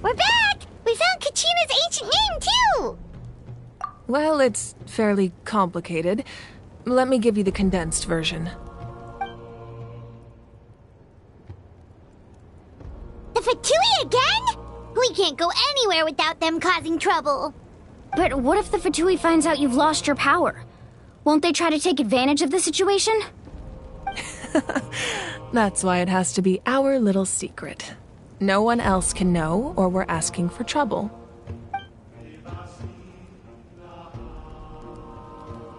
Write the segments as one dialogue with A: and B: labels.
A: We're back! We found Kachina's ancient name, too!
B: Well, it's fairly complicated. Let me give you the condensed version.
A: The Fatui again? We can't go anywhere without them causing trouble.
C: But what if the Fatui finds out you've lost your power? Won't they try to take advantage of the situation?
B: That's why it has to be our little secret. No one else can know, or we're asking for trouble.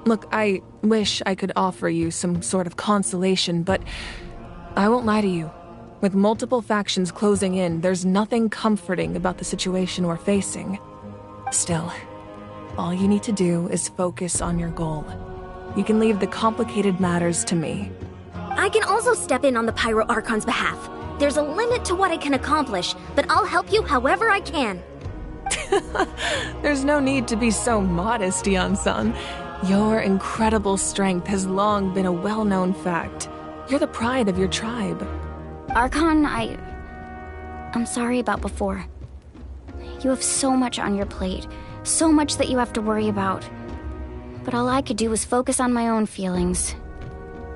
B: Look, I wish I could offer you some sort of consolation, but I won't lie to you. With multiple factions closing in, there's nothing comforting about the situation we're facing. Still, all you need to do is focus on your goal. You can leave the complicated matters to me.
C: I can also step in on the Pyro Archon's behalf. There's a limit to what I can accomplish, but I'll help you however I can.
B: There's no need to be so modest, Yan-san. Your incredible strength has long been a well-known fact. You're the pride of your tribe.
C: Archon, I'm sorry about before. You have so much on your plate, so much that you have to worry about. But all I could do was focus on my own feelings.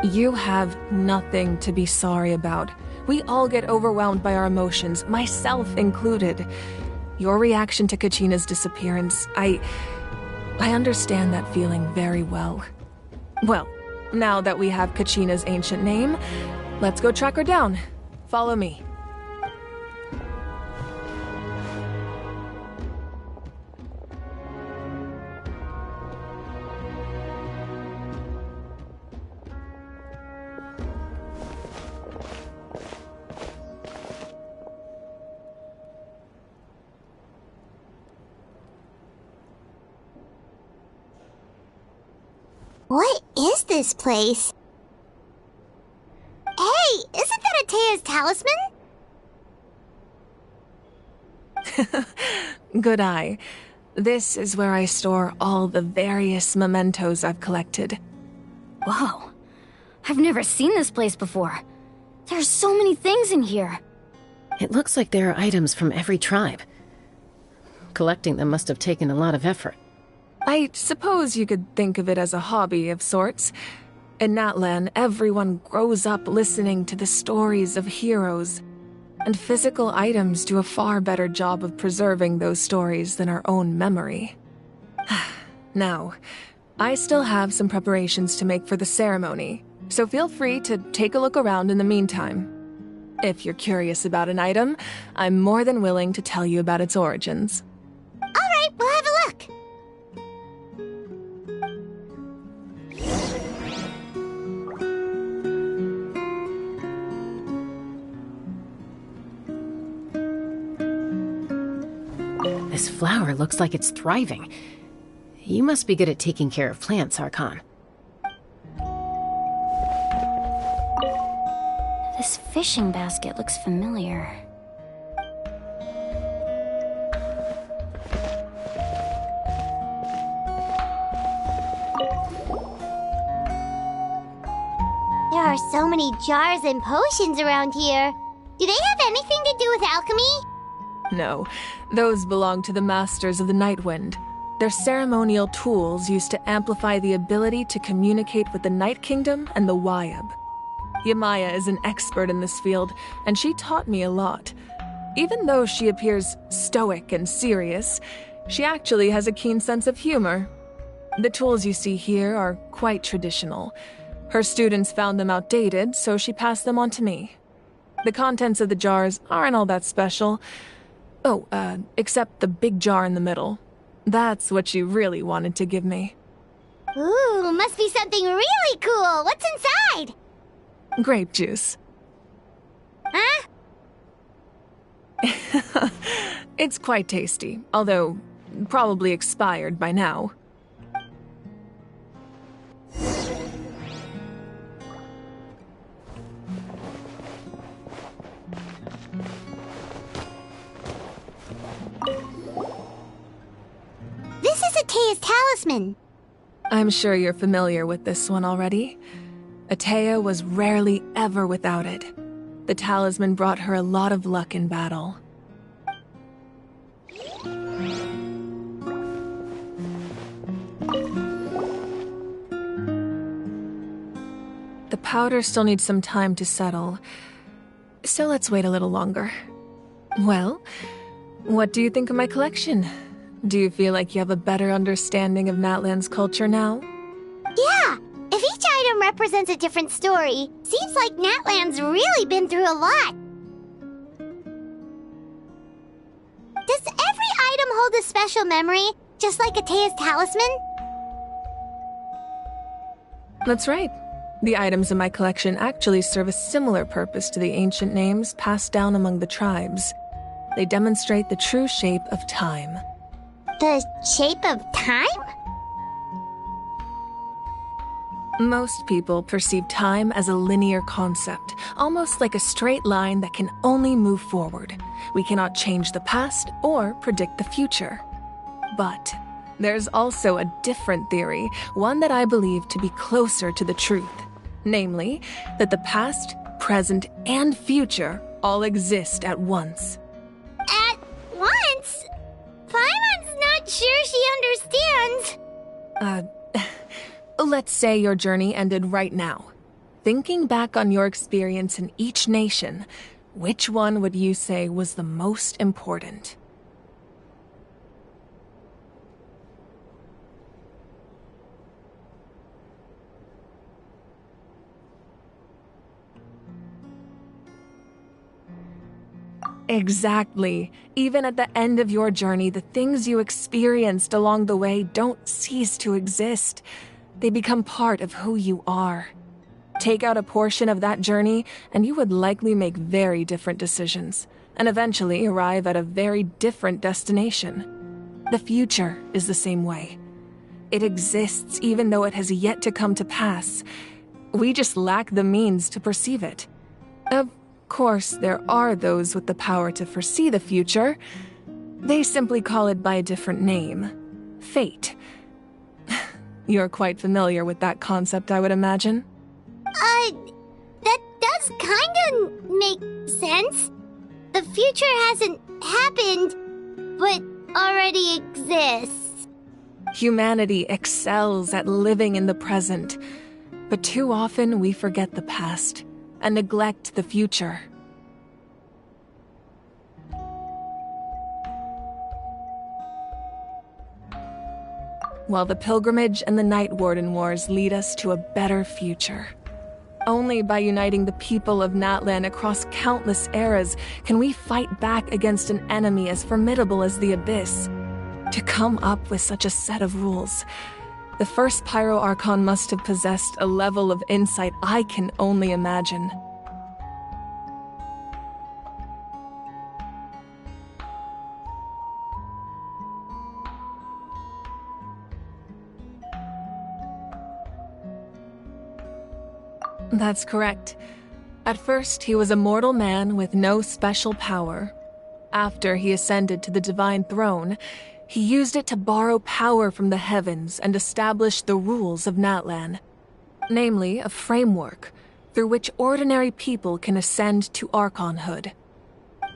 B: You have nothing to be sorry about. We all get overwhelmed by our emotions, myself included. Your reaction to Kachina's disappearance, I understand that feeling very well. Well, now that we have Kachina's ancient name, let's go track her down. Follow me.
A: What is this place? Hey, isn't that Atea's talisman?
B: Good eye. This is where I store all the various mementos I've collected.
C: Whoa. I've never seen this place before. There's so many things in here.
D: It looks like there are items from every tribe. Collecting them must have taken a lot of effort.
B: I suppose you could think of it as a hobby of sorts. In Natlan, everyone grows up listening to the stories of heroes, and physical items do a far better job of preserving those stories than our own memory. Now, I still have some preparations to make for the ceremony, so feel free to take a look around in the meantime. If you're curious about an item, I'm more than willing to tell you about its origins.
A: All right, we'll have a look.
D: This flower looks like it's thriving. You must be good at taking care of plants, Archon.
C: This fishing basket looks familiar.
A: There are so many jars and potions around here. Do they have anything to do with alchemy?
B: No, those belong to the Masters of the Nightwind. They're ceremonial tools used to amplify the ability to communicate with the Night Kingdom and the Wyab. Yamaya is an expert in this field, and she taught me a lot. Even though she appears stoic and serious, she actually has a keen sense of humor. The tools you see here are quite traditional. Her students found them outdated, so she passed them on to me. The contents of the jars aren't all that special. Oh, except the big jar in the middle. That's what she really wanted to give me.
A: Ooh, must be something really cool. What's inside?
B: Grape juice.
A: Huh?
B: It's quite tasty, although probably expired by now.
A: This is Atea's talisman.
B: I'm sure you're familiar with this one already. Atea was rarely ever without it. The talisman brought her a lot of luck in battle. The powder still needs some time to settle, so let's wait a little longer. Well, what do you think of my collection? Do you feel like you have a better understanding of Natlan's culture now?
A: Yeah, if each item represents a different story, seems like Natlan's really been through a lot. Does every item hold a special memory, just like Atea's talisman?
B: That's right. The items in my collection actually serve a similar purpose to the ancient names passed down among the tribes. They demonstrate the true shape of time.
A: The shape of time?
B: Most people perceive time as a linear concept, almost like a straight line that can only move forward. We cannot change the past or predict the future. But there's also a different theory, one that I believe to be closer to the truth. Namely, that the past, present, and future all exist at once.
A: At once? Paimon's not sure she understands.
B: Let's say your journey ended right now. Thinking back on your experience in each nation, which one would you say was the most important? Exactly. Even at the end of your journey, the things you experienced along the way don't cease to exist. They become part of who you are. Take out a portion of that journey, and you would likely make very different decisions, and eventually arrive at a very different destination. The future is the same way. It exists even though it has yet to come to pass. We just lack the means to perceive it. Of course, there are those with the power to foresee the future. They simply call it by a different name. Fate. You're quite familiar with that concept, I would imagine.
A: That does kinda make sense. The future hasn't happened, but already exists.
B: Humanity excels at living in the present, but too often we forget the past and neglect the future. While the pilgrimage and the Night Warden Wars lead us to a better future. Only by uniting the people of Natlan across countless eras can we fight back against an enemy as formidable as the Abyss. To come up with such a set of rules, the first Pyro Archon must have possessed a level of insight I can only imagine. That's correct. At first, he was a mortal man with no special power. After he ascended to the divine throne, he used it to borrow power from the heavens and establish the rules of Natlan. Namely, a framework through which ordinary people can ascend to Archonhood.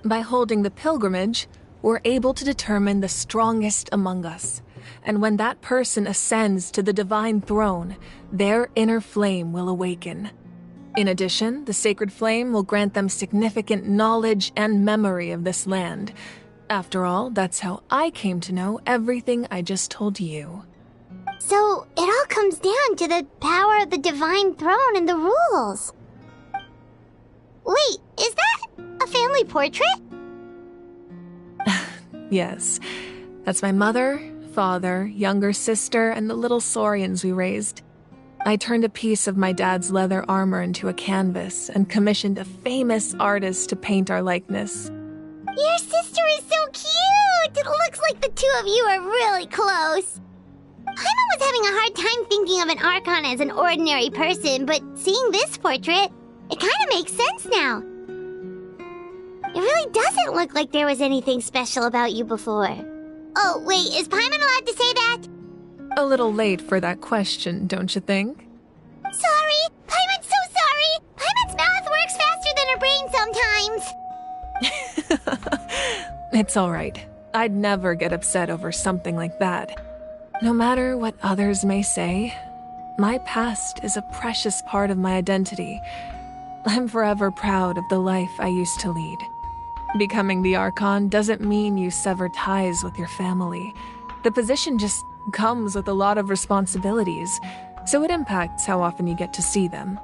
B: By holding the pilgrimage, we're able to determine the strongest among us, and when that person ascends to the divine throne, their inner flame will awaken. In addition, the sacred flame will grant them significant knowledge and memory of this land. After all, that's how I came to know everything I just told you.
A: So, it all comes down to the power of the divine throne and the rules. Wait, is that a family portrait?
B: Yes. That's my mother, father, younger sister, and the little saurians we raised. I turned a piece of my dad's leather armor into a canvas and commissioned a famous artist to paint our likeness.
A: Your sister is so cute! It looks like the two of you are really close. Paimon was having a hard time thinking of an Archon as an ordinary person, but seeing this portrait, it kind of makes sense now. It really doesn't look like there was anything special about you before. Oh, wait, is Paimon allowed to say that?
B: A little late for that question, don't you think?
A: Sorry! Paimon's so sorry! Paimon's mouth works faster than her brain sometimes!
B: It's alright. I'd never get upset over something like that. No matter what others may say, my past is a precious part of my identity. I'm forever proud of the life I used to lead. Becoming the Archon doesn't mean you sever ties with your family. The position just comes with a lot of responsibilities, so it impacts how often you get to see them.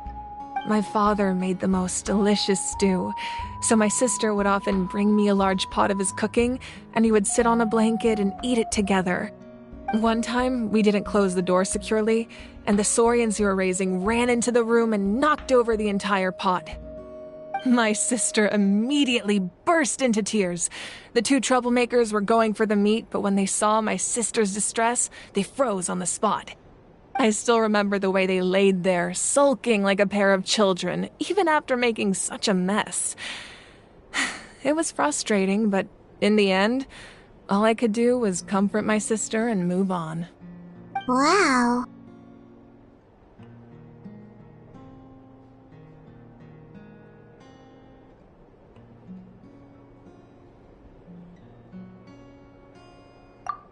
B: My father made the most delicious stew, so my sister would often bring me a large pot of his cooking, and we would sit on a blanket and eat it together. One time, we didn't close the door securely, and the saurians we were raising ran into the room and knocked over the entire pot. My sister immediately burst into tears. The two troublemakers were going for the meat, but when they saw my sister's distress, they froze on the spot. I still remember the way they laid there, sulking like a pair of children, even after making such a mess. It was frustrating, but in the end, all I could do was comfort my sister and move on.
A: Wow.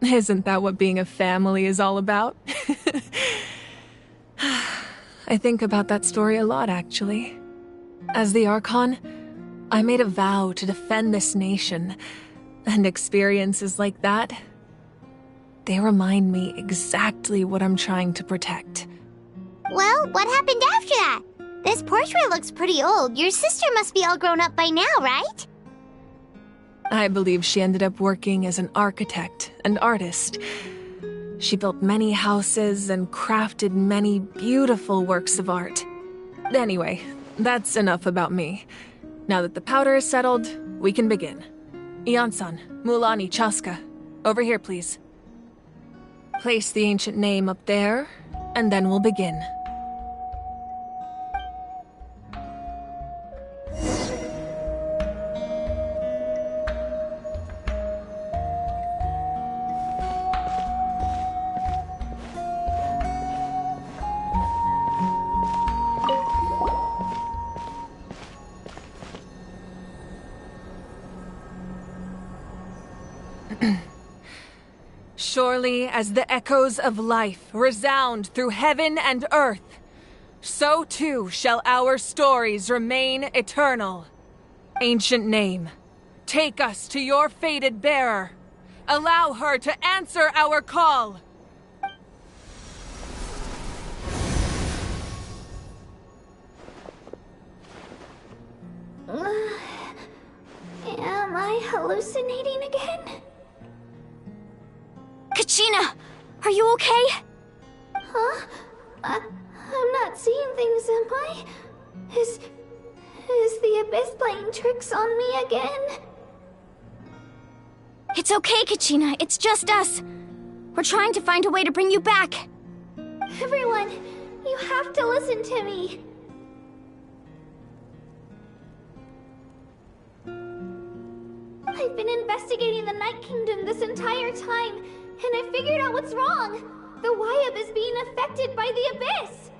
B: Isn't that what being a family is all about? I think about that story a lot, actually. As the Archon, I made a vow to defend this nation, and experiences like that, they remind me exactly what I'm trying to protect.
A: Well, what happened after that? This portrait looks pretty old. Your sister must be all grown up by now, right?
B: I believe she ended up working as an architect and artist. She built many houses and crafted many beautiful works of art. Anyway, that's enough about me. Now that the powder is settled, we can begin. Ian-san, Mulani, Chaska, over here, please. Place the ancient name up there, and then we'll begin. Surely as the echoes of life resound through heaven and earth, so too shall our stories remain eternal. Ancient name, take us to your fated bearer. Allow her to answer our call.
E: Am I hallucinating again?
C: Kachina! Are you okay?
E: Huh? I'm not seeing things, am I? Is the Abyss playing tricks on me again?
C: It's okay, Kachina. It's just us. We're trying to find a way to bring you back.
E: Everyone, you have to listen to me. investigating the Night Kingdom this entire time, and I figured out what's wrong. The Wyab is being affected by the Abyss.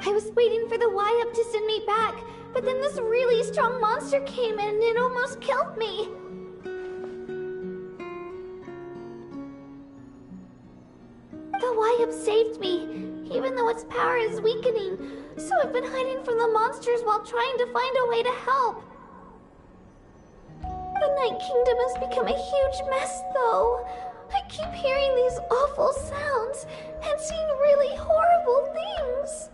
E: I was waiting for the Wyab to send me back, but then this really strong monster came in and it almost killed me. The Wyab saved me, even though its power is weakening, so I've been hiding from the monsters while trying to find a way to help. The Night Kingdom has become a huge mess, though. I keep hearing these awful sounds and seeing really horrible things.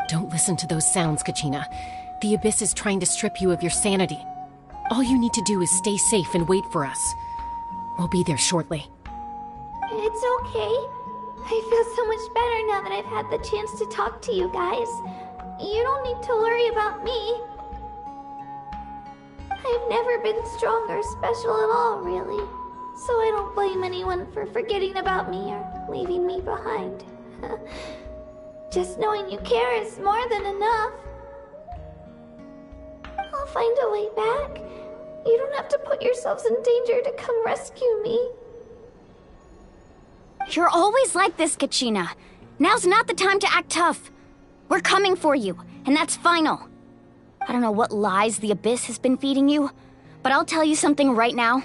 D: Don't listen to those sounds, Kachina. The Abyss is trying to strip you of your sanity. All you need to do is stay safe and wait for us. We'll be there shortly.
E: It's okay. I feel so much better now that I've had the chance to talk to you guys. You don't need to worry about me. I've never been strong or special at all, really. So I don't blame anyone for forgetting about me or leaving me behind. Just knowing you care is more than enough. I'll find a way back. You don't have to put yourselves in danger to come rescue me.
C: You're always like this, Kachina. Now's not the time to act tough. We're coming for you, and that's final. I don't know what lies the Abyss has been feeding you, but I'll tell you something right now.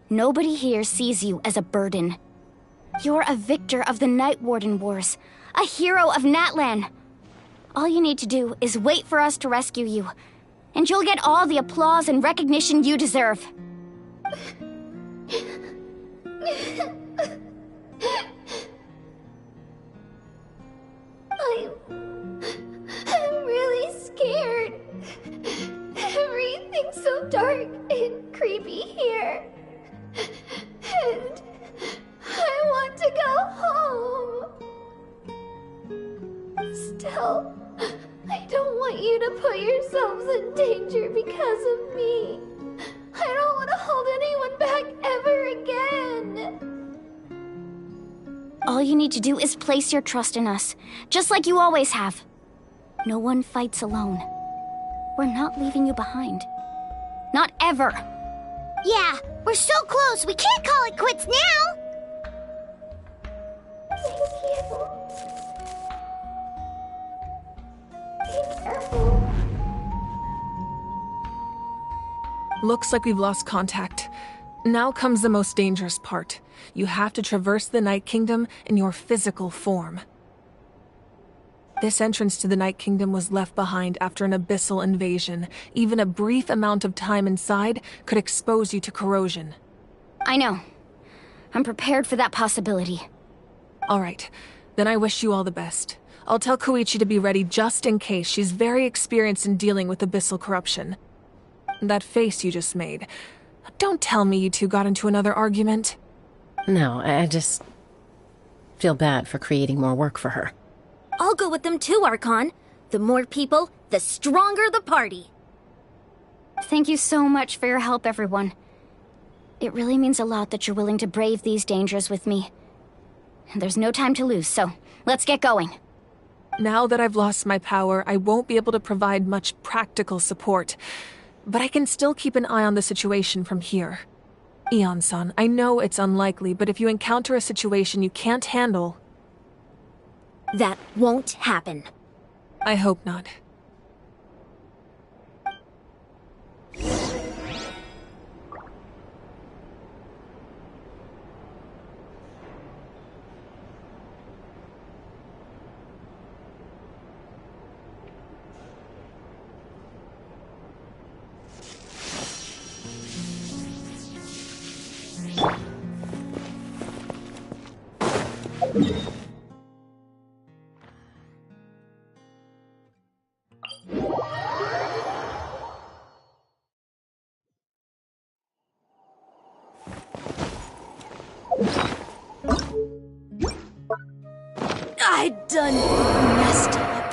C: Nobody here sees you as a burden. You're a victor of the Night Warden Wars, a hero of Natlan. All you need to do is wait for us to rescue you, and you'll get all the applause and recognition you deserve.
E: I'm really scared. Everything's so dark and creepy here. And I want to go home. Still, I don't want you to put yourselves in danger because of me. I don't want to hold anyone back ever again.
C: All you need to do is place your trust in us, just like you always have. No one fights alone. We're not leaving you behind. Not ever.
A: Yeah, we're so close, we can't call it quits now!
E: Thank you. Be careful.
B: Looks like we've lost contact. Now comes the most dangerous part. You have to traverse the Night Kingdom in your physical form. This entrance to the Night Kingdom was left behind after an abyssal invasion. Even a brief amount of time inside could expose you to corrosion.
C: I know. I'm prepared for that possibility.
B: All right, then I wish you all the best. I'll tell Koichi to be ready just in case. She's very experienced in dealing with abyssal corruption. That face you just made. Don't tell me you two got into another argument.
D: No, I just feel bad for creating more work for her.
F: I'll go with them too, Archon. The more people, the stronger the party.
C: Thank you so much for your help, everyone. It really means a lot that you're willing to brave these dangers with me. And there's no time to lose, so let's get going.
B: Now that I've lost my power, I won't be able to provide much practical support. But I can still keep an eye on the situation from here. Eon-san, I know it's unlikely, but if you encounter a situation you can't handle...
F: That won't happen.
B: I hope not.
F: I done messed up.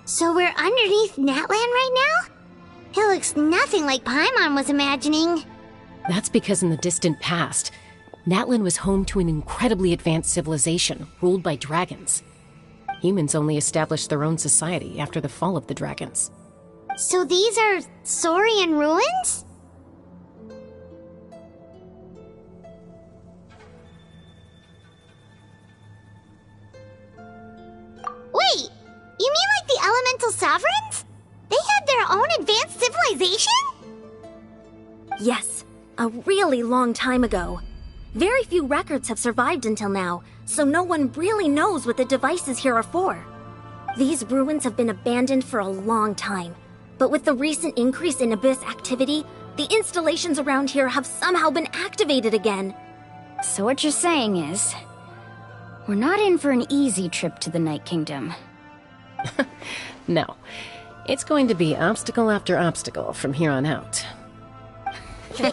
A: So we're underneath Natlan right now? It looks nothing like Paimon was imagining.
D: That's because in the distant past, Natlan was home to an incredibly advanced civilization ruled by dragons. Humans only established their own society after the fall of the dragons.
A: So these are Saurian ruins? Wait! You mean like the elemental sovereigns? They had their own advanced civilization?
F: Yes, a really long time ago. Very few records have survived until now, so no one really knows what the devices here are for. These ruins have been abandoned for a long time, but with the recent increase in Abyss activity, the installations around here have somehow been activated again.
C: So what you're saying is, we're not in for an easy trip to the Night Kingdom.
D: No. It's going to be obstacle after obstacle from here on out.
A: Why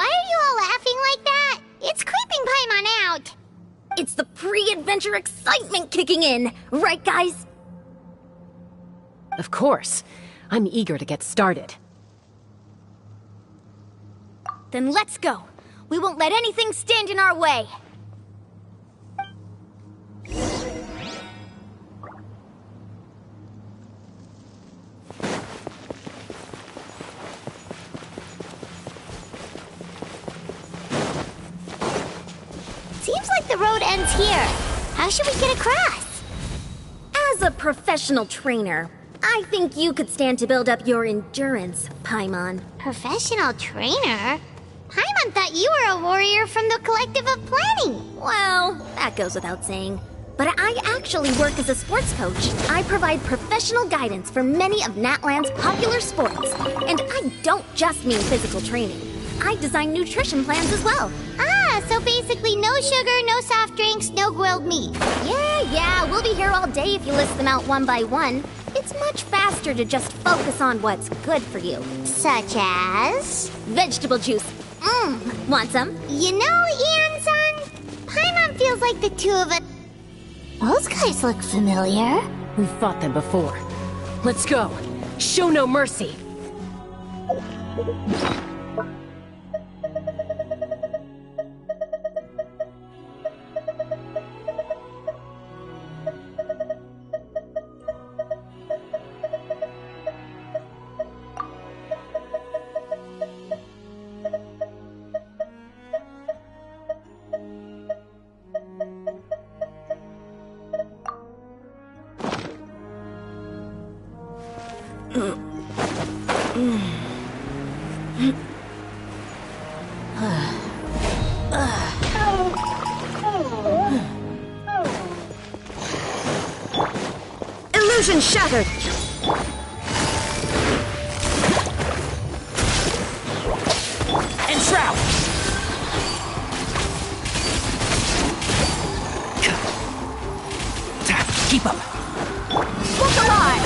A: are you all laughing like that? It's creeping Paimon out.
F: It's the pre-adventure excitement kicking in, right guys?
D: Of course. I'm eager to get started.
F: Then let's go. We won't let anything stand in our way.
A: Seems like the road ends here. How should we get across?
F: As a professional trainer, I think you could stand to build up your endurance, Paimon.
A: Professional trainer? Paimon thought you were a warrior from the Collective of Planning.
F: Well, that goes without saying. But I actually work as a sports coach. I provide professional guidance for many of Natlan's popular sports. And I don't just mean physical training. I design nutrition plans as well.
A: Ah, so basically no sugar, no soft drinks, no grilled meat.
F: Yeah, we'll be here all day if you list them out one by one. It's much faster to just focus on what's good for you.
A: Such as?
F: Vegetable juice. Want some?
A: You know, Ian-san, Paimon feels like the two of us. Those guys look familiar.
D: We've fought them before. Let's go. Show no mercy.
F: Illusion shattered!
G: Enshroud! Keep up.
B: Look alive!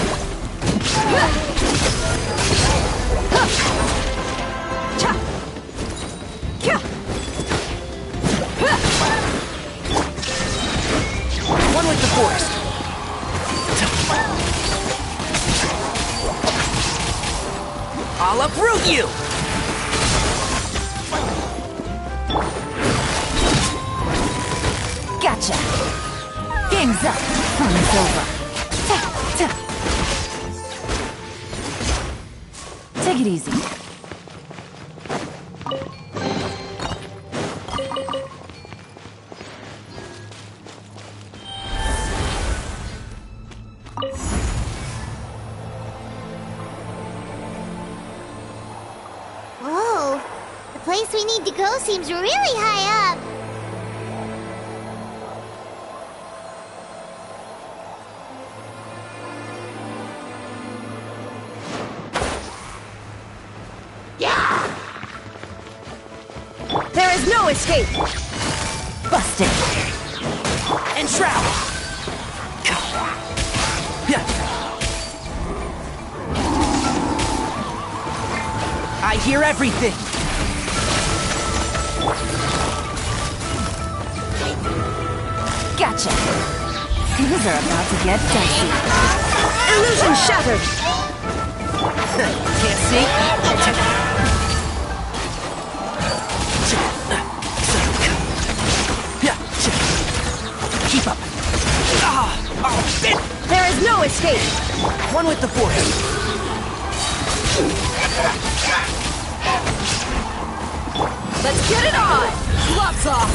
G: One with the force. I'll uproot you!
H: Gotcha! Game's up! Fun's over! Take it easy.
A: Whoa! The place we need to go seems really high up.
H: There is no escape! Busted!
G: Enshroud! I hear everything!
H: Gotcha! Things are about to get dicey. Illusion shattered!
G: Can't see? Keep up!
H: There is no escape!
G: One with the force!
B: Let's get it on! Gloves off!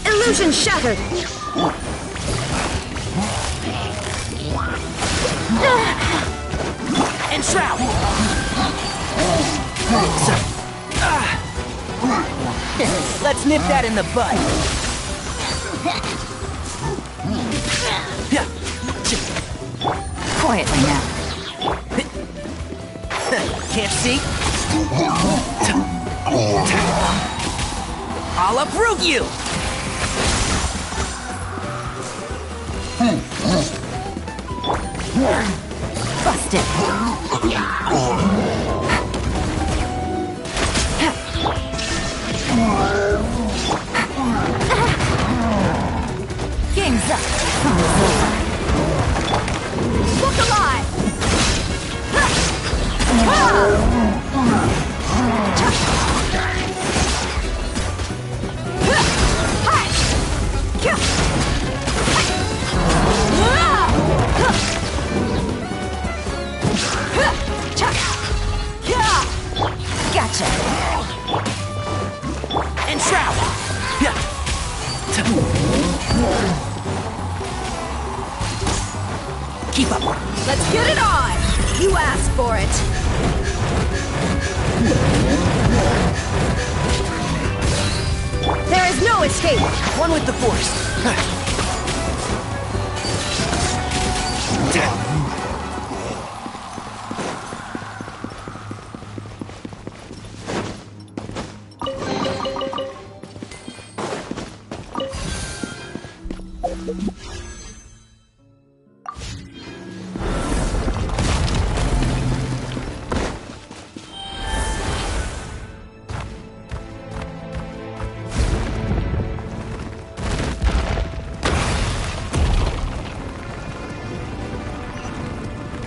H: Illusion shattered!
G: Enshroud! Let's nip that in the bud.
H: Quietly now.
G: Can't see? I'll uproot you!
H: Busted! Game's up! Fun's over!
B: Look alive!
H: Gotcha!
G: Enshroud! Keep up!
B: Let's get it on! You asked for it!
H: There is no escape!
G: One with the force!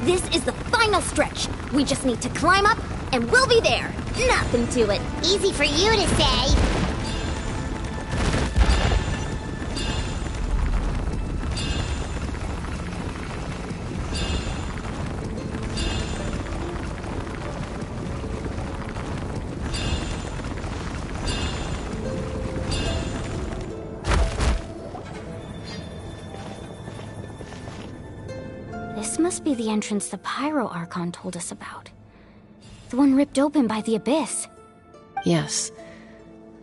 F: This is the final stretch. We just need to climb up, and we'll be there. Nothing to it.
A: Easy for you to say.
C: This must be the entrance the Pyro Archon told us about. The one ripped open by the Abyss.
D: Yes.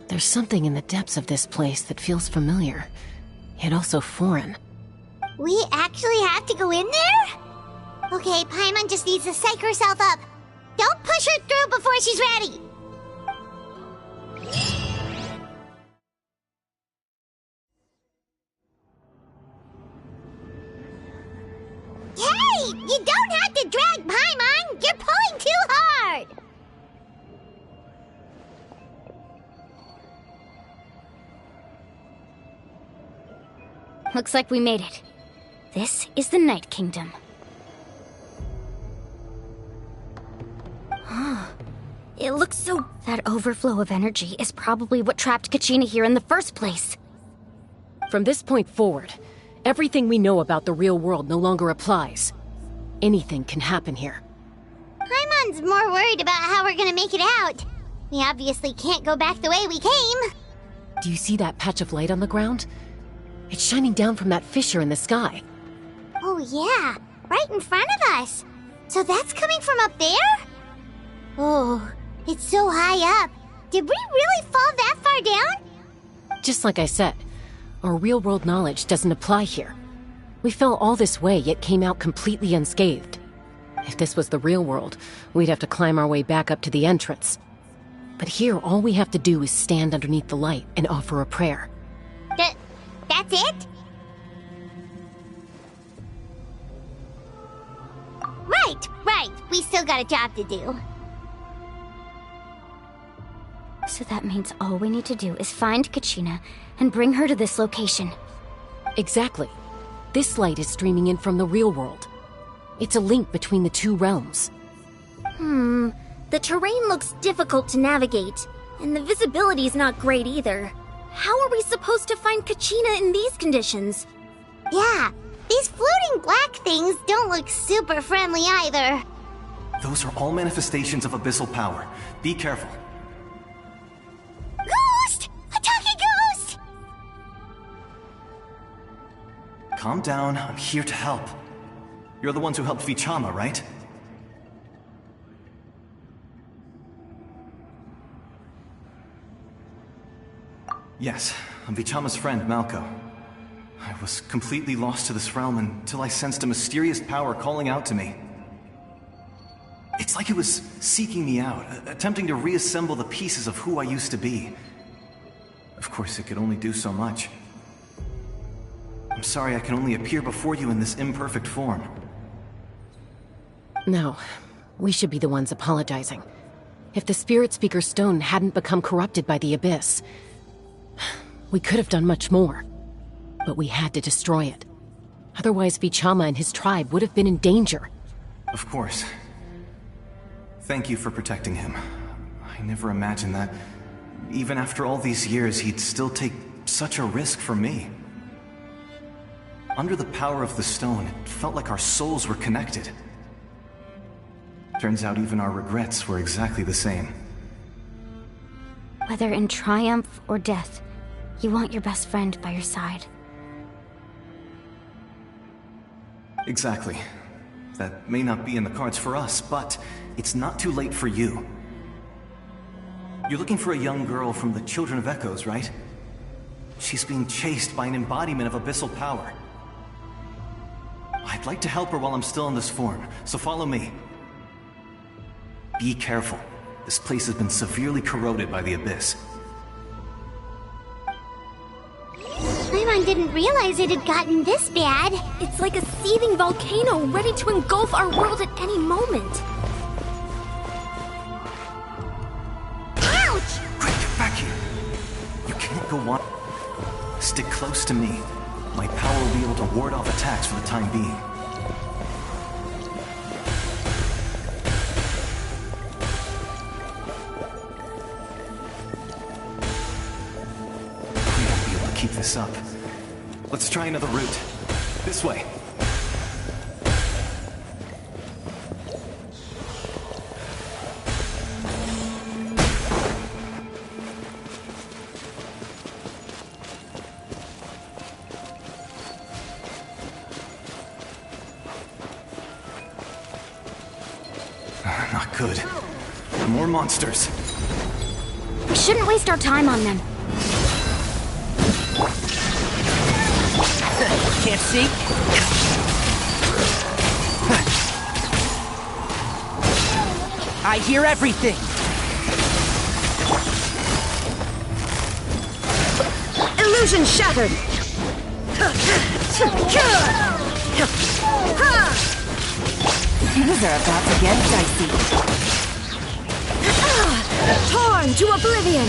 D: There's something in the depths of this place that feels familiar, yet also foreign.
A: We actually have to go in there? Okay, Paimon just needs to psych herself up. Don't push her through before she's ready. Hey! You don't have to drag Paimon! You're pulling too hard!
C: Looks like we made it. This is the Night Kingdom.
F: It looks so...
C: That overflow of energy is probably what trapped Kachina here in the first place.
D: From this point forward, everything we know about the real world no longer applies. Anything can happen here.
A: Paimon's more worried about how we're gonna make it out. We obviously can't go back the way we came.
D: Do you see that patch of light on the ground? It's shining down from that fissure in the sky.
A: Oh yeah, right in front of us. So that's coming from up there? Oh, it's so high up. Did we really fall that far down?
D: Just like I said, our real-world knowledge doesn't apply here. We fell all this way, yet came out completely unscathed. If this was the real world, we'd have to climb our way back up to the entrance. But here, all we have to do is stand underneath the light and offer a prayer.
A: That's it? Right. We still got a job to do.
C: So that means all we need to do is find Kachina and bring her to this location.
D: Exactly. This light is streaming in from the real world. It's a link between the two realms.
F: The terrain looks difficult to navigate, and the visibility's not great either. How are we supposed to find Kachina in these conditions?
A: Yeah, these floating black things don't look super friendly either.
I: Those are all manifestations of abyssal power. Be careful.
A: Ghost! A talking ghost!
I: Calm down, I'm here to help. You're the ones who helped Vichama, right? Yes, I'm Vichama's friend, Malko. I was completely lost to this realm until I sensed a mysterious power calling out to me. It's like it was seeking me out, attempting to reassemble the pieces of who I used to be. Of course, it could only do so much. I'm sorry I can only appear before you in this imperfect form.
D: No, we should be the ones apologizing. If the Spirit Speaker's stone hadn't become corrupted by the Abyss, we could have done much more. But we had to destroy it. Otherwise, Vichama and his tribe would have been in danger.
I: Of course. Thank you for protecting him. I never imagined that, even after all these years, he'd still take such a risk for me. Under the power of the stone, it felt like our souls were connected. Turns out even our regrets were exactly the same.
C: Whether in triumph or death, you want your best friend by your side.
I: Exactly. That may not be in the cards for us, but it's not too late for you. You're looking for a young girl from the Children of Echoes, right? She's being chased by an embodiment of abyssal power. I'd like to help her while I'm still in this form, so follow me. Be careful. This place has been severely corroded by the Abyss.
A: Paimon didn't realize it had gotten this bad.
F: It's like a seething volcano ready to engulf our world at any moment.
A: Ouch!
I: Quick, get back here! You can't go on. Stick close to me. My power will be able to ward off attacks for the time being. We won't be able to keep this up. Let's try another route. This way. could. More monsters.
C: We shouldn't waste our time on them.
G: Can't see? I hear everything!
H: Illusion shattered! Things are about to get dicey. Torn to oblivion!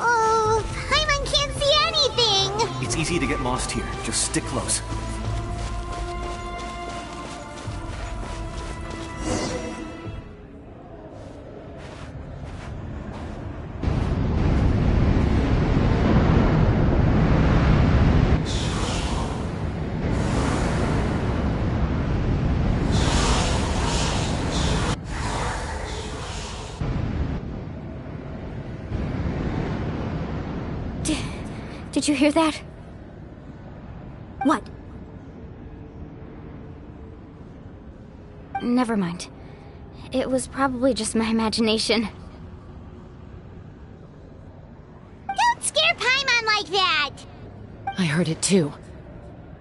A: Oh, Paimon can't see anything!
I: It's easy to get lost here. Just stick close.
C: Did you hear that?
F: What?
C: Never mind. It was probably just my imagination.
A: Don't scare Paimon like that!
D: I heard it too.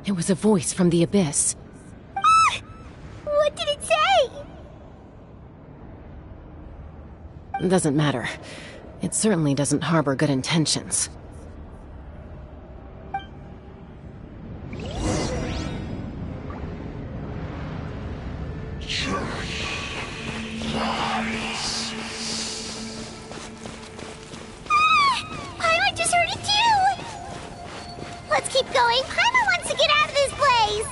D: It was a voice from the abyss.
A: What did it say?
D: Doesn't matter. It certainly doesn't harbor good intentions.
A: Paimon just heard it too! Let's keep going. Paimon wants to get out of this place!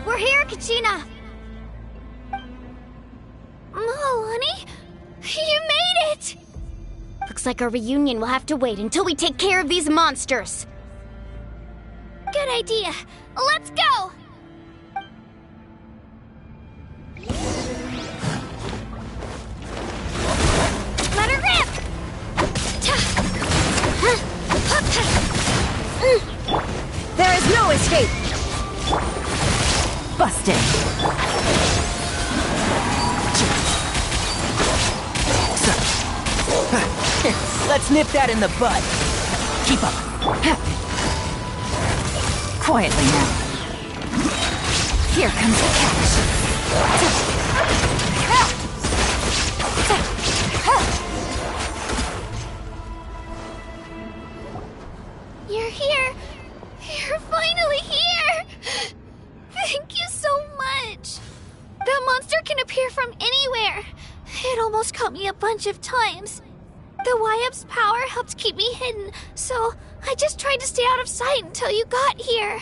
C: We're here, Kachina!
E: Oh, honey? You made it!
C: Looks like our reunion will have to wait until we take care of these monsters.
E: Good idea. Let's go! Let her rip!
H: There is no escape! Busted!
G: Let's nip that in the bud. Keep up.
H: Quietly now. Here comes the catch.
E: You're here! You're finally here! Thank you so much! That monster can appear from anywhere. It almost caught me a bunch of times. The Y-Up's power helped keep me hidden, so I just tried to stay out of sight until you got here.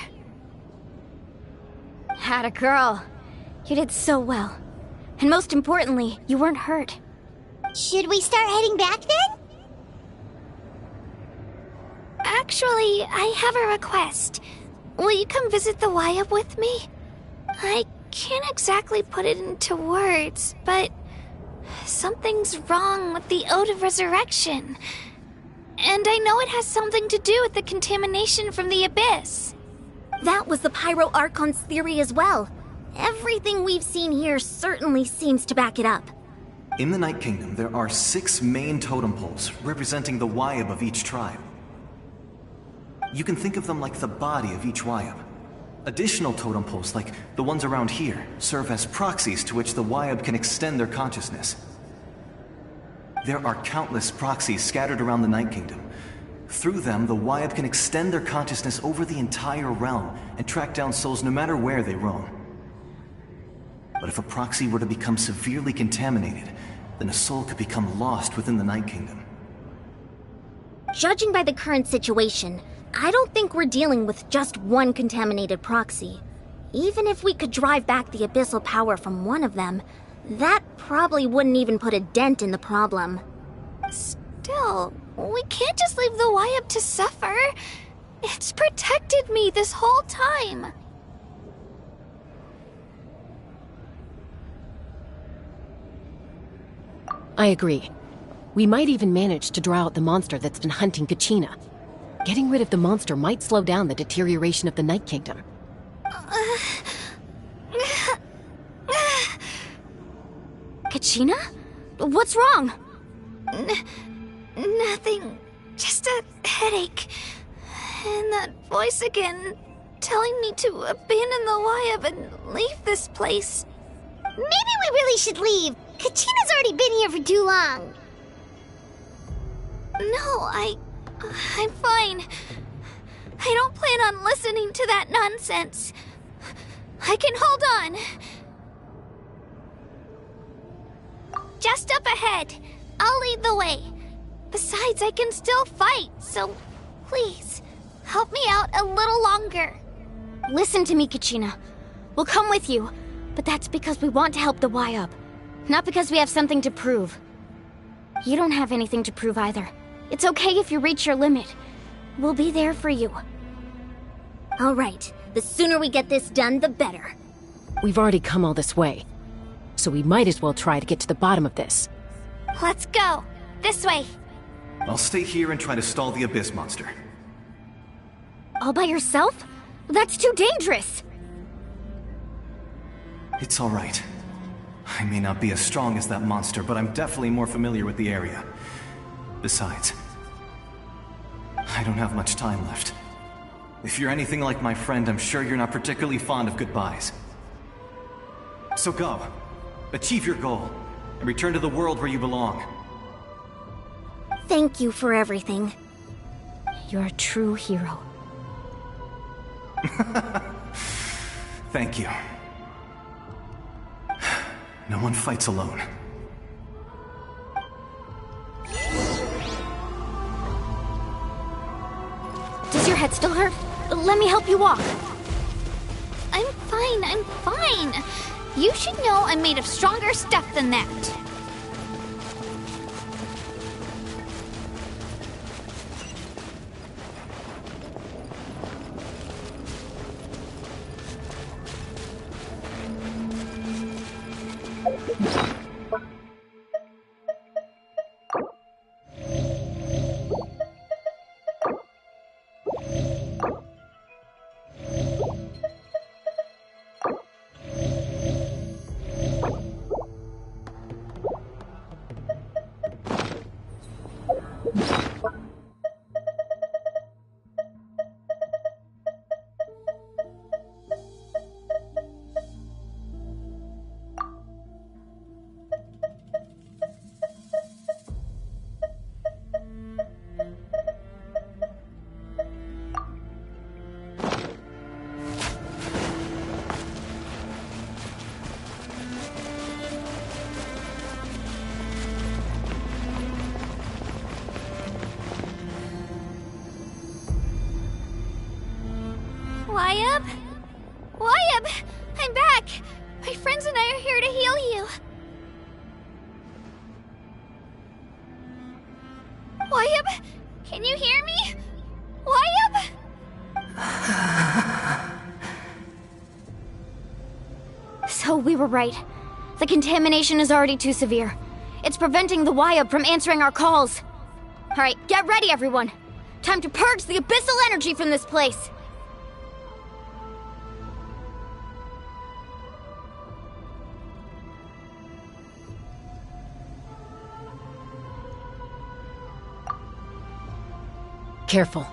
C: Atta girl. You did so well. And most importantly, you weren't hurt.
A: Should we start heading back then?
E: Actually, I have a request. Will you come visit the Y-Up with me? I can't exactly put it into words, but something's wrong with the Ode of Resurrection. And I know it has something to do with the contamination from the Abyss.
F: That was the Pyro Archon's theory as well. Everything we've seen here certainly seems to back it up.
I: In the Night Kingdom, there are 6 main totem poles representing the Y-Up of each tribe. You can think of them like the body of each Y-Up. Additional totem poles, like the ones around here, serve as proxies to which the Wyab can extend their consciousness. There are countless proxies scattered around the Night Kingdom. Through them, the Wyab can extend their consciousness over the entire realm and track down souls no matter where they roam. But if a proxy were to become severely contaminated, then a soul could become lost within the Night Kingdom.
F: Judging by the current situation, I don't think we're dealing with just one contaminated proxy. Even if we could drive back the abyssal power from one of them, that probably wouldn't even put a dent in the problem.
E: Still, we can't just leave the Wyab to suffer. It's protected me this whole time.
D: I agree. We might even manage to draw out the monster that's been hunting Kachina. Getting rid of the monster might slow down the deterioration of the Night Kingdom.
C: Kachina? What's wrong?
E: Nothing. Just a headache. And that voice again, telling me to abandon the Wyab and leave this place.
A: Maybe we really should leave. Kachina's already been here for too long.
E: No, I'm fine. I don't plan on listening to that nonsense. I can hold on. Just up ahead. I'll lead the way. Besides, I can still fight, so please, help me out a little longer.
C: Listen to me, Kachina. We'll come with you, but that's because we want to help the Wyab, not because we have something to prove. You don't have anything to prove either. It's okay if you reach your limit. We'll be there for you.
F: All right, the sooner we get this done, the better.
D: We've already come all this way, so we might as well try to get to the bottom of this.
E: Let's go. This way.
I: I'll stay here and try to stall the Abyss monster.
C: All by yourself? That's too dangerous!
I: It's all right. I may not be as strong as that monster, but I'm definitely more familiar with the area. Besides, I don't have much time left. If you're anything like my friend, I'm sure you're not particularly fond of goodbyes. So go. Achieve your goal, and return to the world where you belong.
F: Thank you for everything.
C: You're a true hero.
I: Thank you. No one fights alone.
C: Does your head still hurt? Let me help you walk.
E: I'm fine, I'm fine. You should know I'm made of stronger stuff than that. Wyab? Wyab! I'm back! My friends and I are here to heal you. Wyab? Can you hear me? Wyab?
C: So we were right. The contamination is already too severe. It's preventing the Wyab from answering our calls. Alright, get ready everyone. Time to purge the abyssal energy from this place.
D: Careful.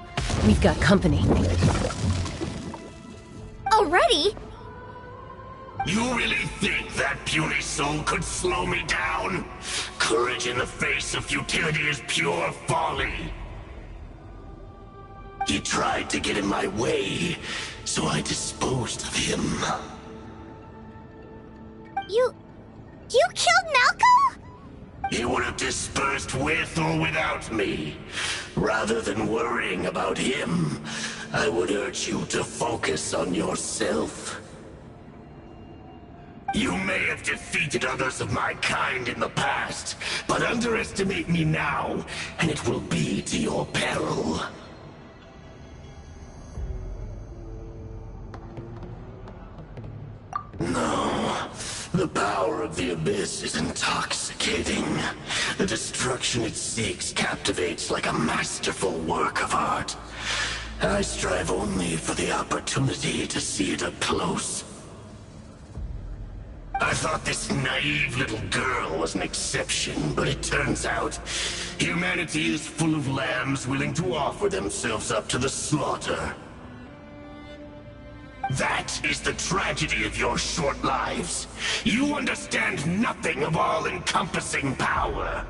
D: We've got company.
F: Already?
J: You really think that puny soul could slow me down? Courage in the face of futility is pure folly. He tried to get in my way, so I disposed of him.
A: You killed Malco?
J: He would have dispersed with or without me. Rather than worrying about him, I would urge you to focus on yourself. You may have defeated others of my kind in the past, but underestimate me now, and it will be to your peril. No. The power of the Abyss is intoxicating. The destruction it seeks captivates like a masterful work of art. I strive only for the opportunity to see it up close. I thought this naive little girl was an exception, but it turns out humanity is full of lambs willing to offer themselves up to the slaughter. That is the tragedy of your short lives. You understand nothing of all-encompassing power.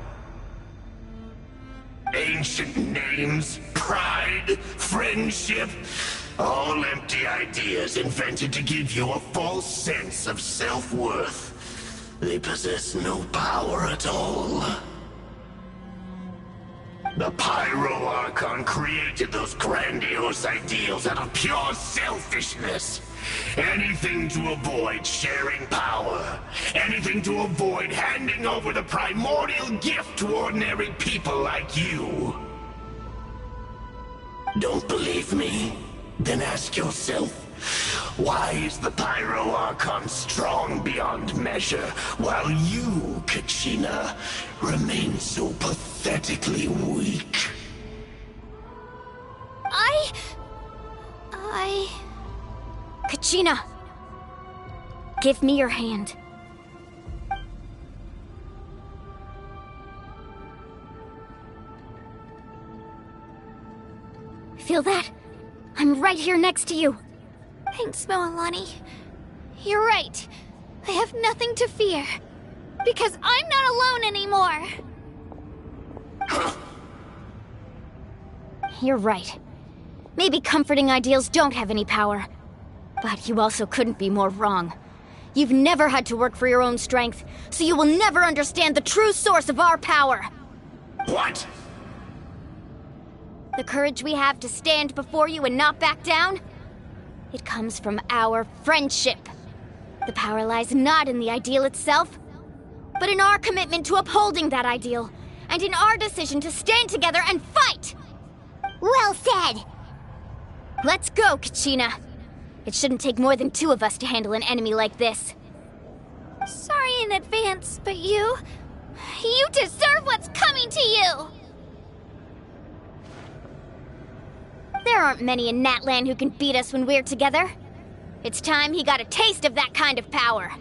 J: Ancient names, pride, friendship, all empty ideas invented to give you a false sense of self-worth. They possess no power at all. The Pyro Archon created those grandiose ideals out of pure selfishness. Anything to avoid sharing power. Anything to avoid handing over the primordial gift to ordinary people like you. Don't believe me? Then ask yourself, why is the Pyro Archon strong beyond measure, while you, Kachina, remain so pathetically weak?
C: Kachina! Give me your hand. Feel that? I'm right here next to you.
E: Thanks, Moalani. You're right. I have nothing to fear. Because I'm not alone anymore.
C: You're right. Maybe comforting ideals don't have any power. But you also couldn't be more wrong. You've never had to work for your own strength, so you will never understand the true source of our power.
J: What?
C: The courage we have to stand before you and not back down? It comes from our friendship. The power lies not in the ideal itself, but in our commitment to upholding that ideal, and in our decision to stand together and fight!
A: Well said!
C: Let's go, Kachina. It shouldn't take more than 2 of us to handle an enemy like this.
E: Sorry in advance, but you deserve what's coming to you!
C: There aren't many in Natlan who can beat us when we're together. It's time he got a taste of that kind of power.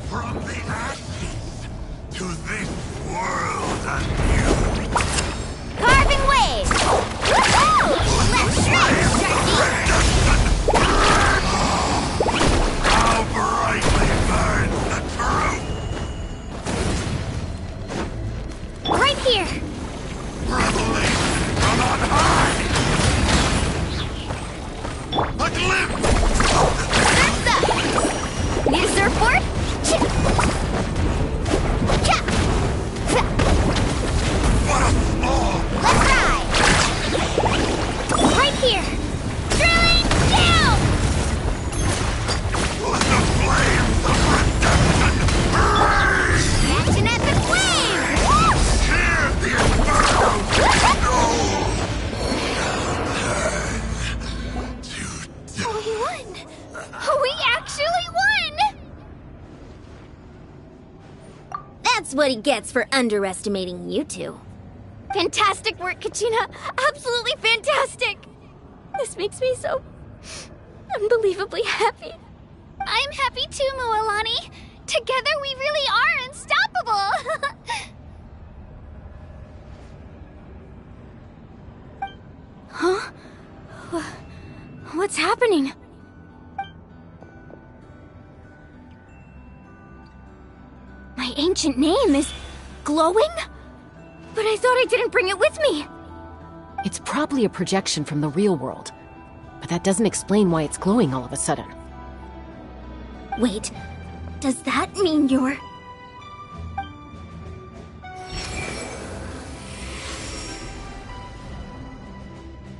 J: From the ashes to this world anew.
C: Carving waves! Woohoo! Let's
J: How brightly burns the truth!
C: right here!
J: Revelation from on high! A glimpse!
C: That's up! Need a surfboard?
J: What a small...
C: Let's ride! Right here! Drilling down!
J: Let the flames of redemption rage!
C: Action at the flames!
J: Cheer the inferno!
E: We won! We actually won!
F: That's what he gets for underestimating you two.
C: Fantastic work, Kachina! Absolutely fantastic! This makes me so... unbelievably happy.
E: I'm happy too, Moalani. Together we really are unstoppable!
C: Huh? What's happening? My ancient name is glowing? But I thought I didn't bring it with me!
D: It's probably a projection from the real world, but that doesn't explain why it's glowing all of a sudden.
F: Wait, does that mean you're...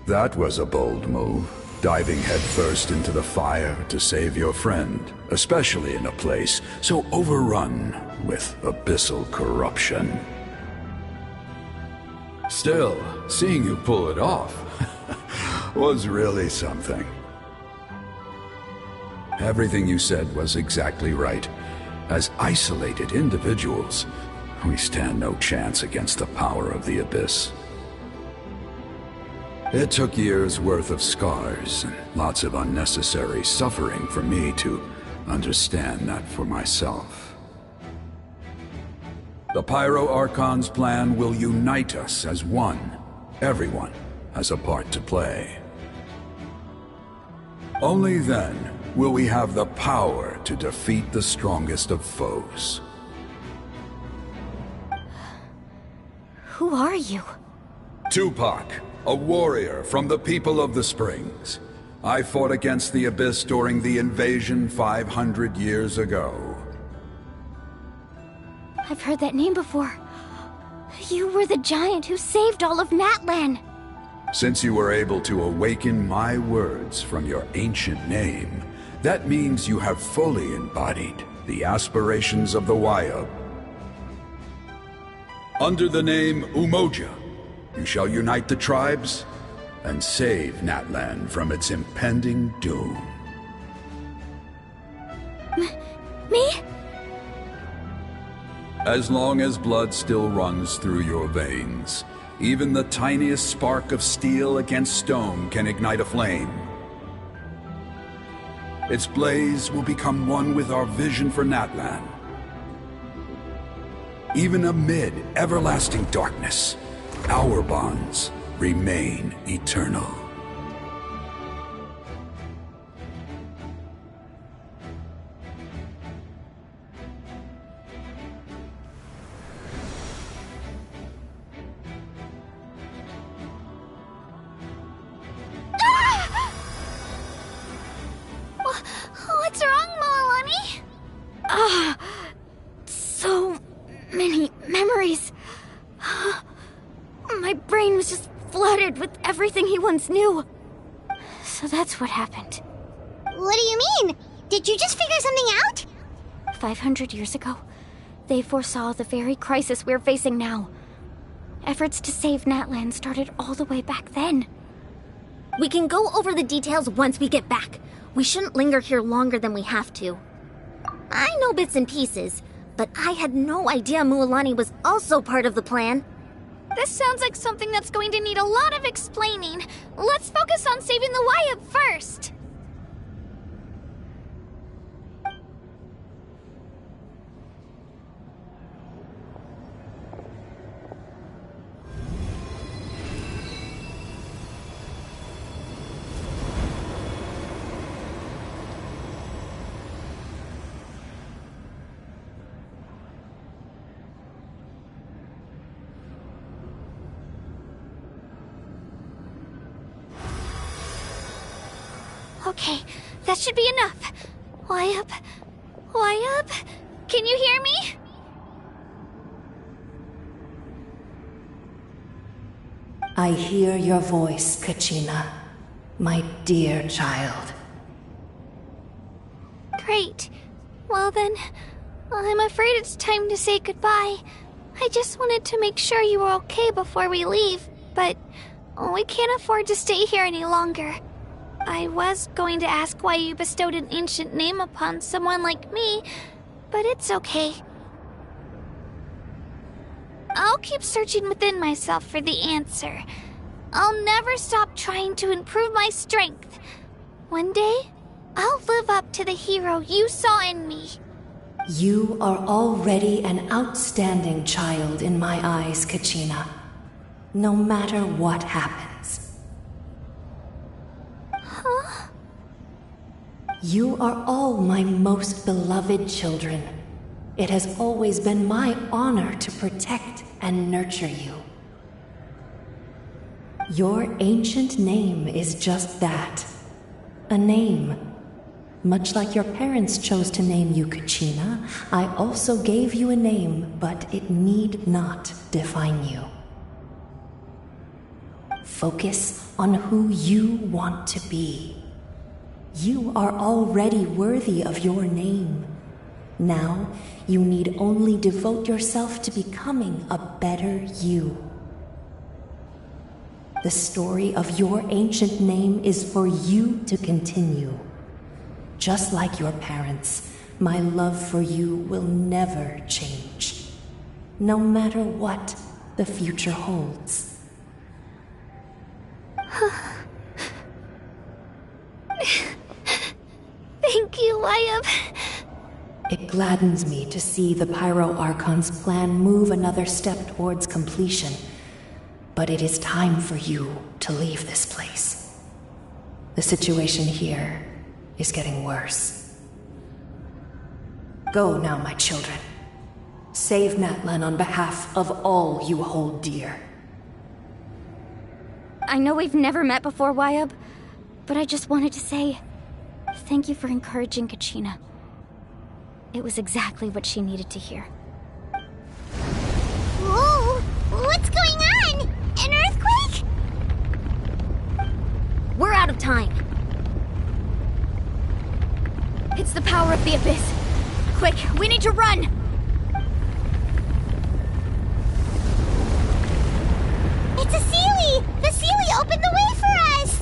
K: That was a bold move, diving headfirst into the fire to save your friend, especially in a place so overrun with abyssal corruption. Still, seeing you pull it off was really something. Everything you said was exactly right. As isolated individuals, we stand no chance against the power of the Abyss. It took years' worth of scars and lots of unnecessary suffering for me to understand that for myself. The Pyro Archon's plan will unite us as one. Everyone has a part to play. Only then will we have the power to defeat the strongest of foes.
C: Who are you?
K: Tupac, a warrior from the people of the Springs. I fought against the Abyss during the invasion 500 years ago.
C: I've heard that name before. You were the giant who saved all of Natlan.
K: Since you were able to awaken my words from your ancient name, that means you have fully embodied the aspirations of the Wayub. Under the name Umoja, you shall unite the tribes and save Natlan from its impending doom.
C: Me?
K: As long as blood still runs through your veins, even the tiniest spark of steel against stone can ignite a flame. Its blaze will become one with our vision for Natlan. Even amid everlasting darkness, our bonds remain eternal.
E: What's wrong, Moalani?
C: So many memories. My brain was just flooded with everything he once knew. So that's what happened.
A: What do you mean? Did you just figure something out?
C: 500 years ago, they foresaw the very crisis we're facing now. Efforts to save Natlan started all the way back then.
F: We can go over the details once we get back. We shouldn't linger here longer than we have to. I know bits and pieces, but I had no idea Mualani was also part of the plan.
E: This sounds like something that's going to need a lot of explaining. Let's focus on saving the Wayub first. Okay, that should be enough. Wayub? Wayub? Can you hear me?
L: I hear your voice, Kachina, my dear child.
E: Great. Well then, I'm afraid it's time to say goodbye. I just wanted to make sure you were okay before we leave, but we can't afford to stay here any longer. I was going to ask why you bestowed an ancient name upon someone like me, but it's okay. I'll keep searching within myself for the answer. I'll never stop trying to improve my strength. One day, I'll live up to the hero you saw in me.
L: You are already an outstanding child in my eyes, Kachina. No matter what happens.
E: Huh?
L: You are all my most beloved children. It has always been my honor to protect and nurture you. Your ancient name is just that. A name. Much like your parents chose to name you Kachina, I also gave you a name, but it need not define you. Focus on who you want to be. You are already worthy of your name. Now, you need only devote yourself to becoming a better you. The story of your ancient name is for you to continue. Just like your parents, my love for you will never change, no matter what the future holds.
E: Thank you, Wyatt.
L: It gladdens me to see the Pyro Archon's plan move another step towards completion, but it is time for you to leave this place. The situation here is getting worse. Go now, my children. Save Natlan on behalf of all you hold dear.
C: I know we've never met before, Wyatt, but I just wanted to say thank you for encouraging Kachina. It was exactly what she needed to hear.
A: Whoa! What's going on? An earthquake?
F: We're out of time.
C: It's the power of the Abyss. Quick, we need to run!
A: It's a Seelie! The Seelie opened the way for us!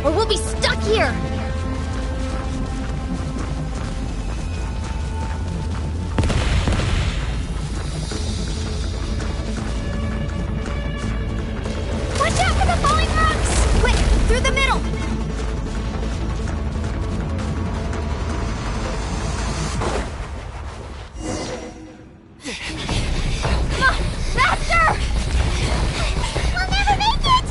F: Or we'll be stuck here!
C: Watch out for the falling rocks! Quick, through the middle! Come on, faster!
A: We'll never make it!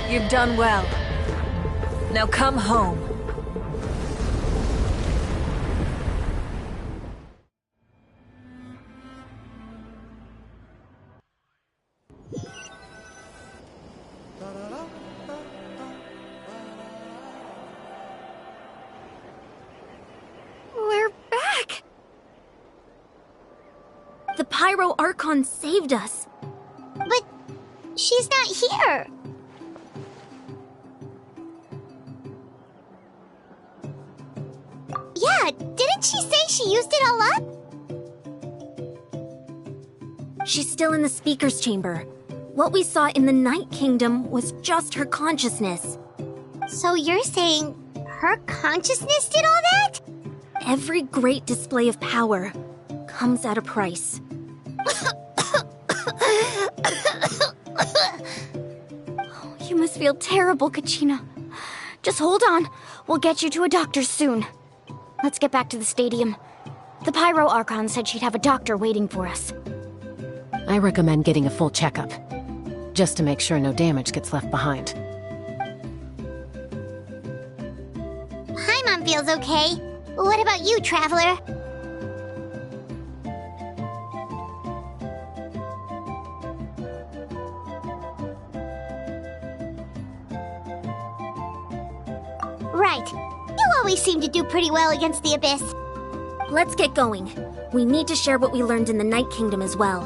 B: You've done well. Now come home.
F: We're back! The Pyro Archon saved us.
A: But she's not here. Yeah, didn't she say she used it all up?
F: She's still in the speaker's chamber. What we saw in the Night Kingdom was just her consciousness.
A: So you're saying her consciousness did all that?
F: Every great display of power comes at a price.
C: You must feel terrible, Kachina. Just hold on. We'll get you to a doctor soon. Let's get back to the stadium. The Pyro Archon said she'd have a doctor waiting for us.
D: I recommend getting a full checkup, just to make sure no damage gets left behind.
A: Paimon feels okay. What about you, Traveler? Right. You always seem to do pretty well against the Abyss.
F: Let's get going. We need to share what we learned in the Night Kingdom as well.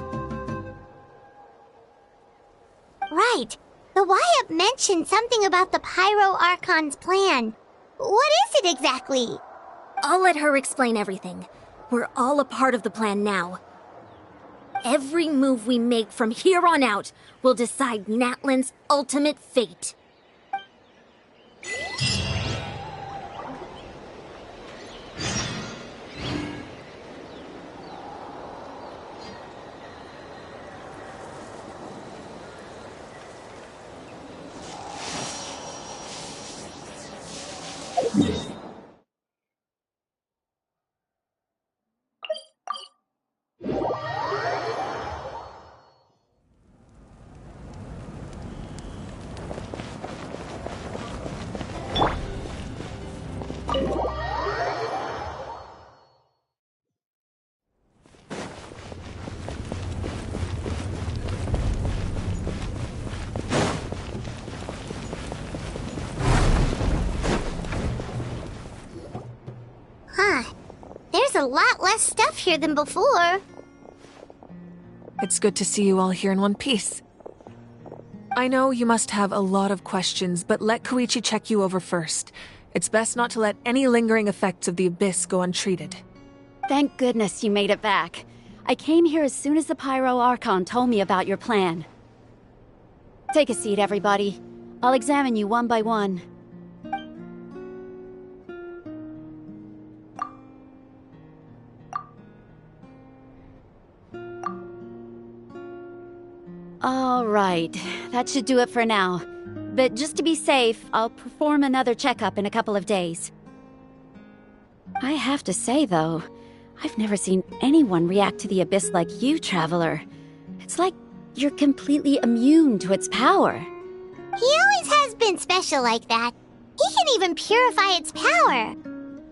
A: Right. The Wyatt mentioned something about the Pyro Archon's plan. What is it exactly?
F: I'll let her explain everything. We're all a part of the plan now. Every move we make from here on out will decide Natlan's ultimate fate.
A: There's a lot less stuff here than before.
B: It's good to see you all here in one piece. I know you must have a lot of questions, but let Koichi check you over first. It's best not to let any lingering effects of the Abyss go untreated.
M: Thank goodness you made it back. I came here as soon as the Pyro Archon told me about your plan. Take a seat, everybody. I'll examine you one by one. All right, that should do it for now. But just to be safe, I'll perform another checkup in a couple of days. I have to say, though, I've never seen anyone react to the Abyss like you, Traveler. It's like you're completely immune to its power.
A: He always has been special like that. He can even purify its power.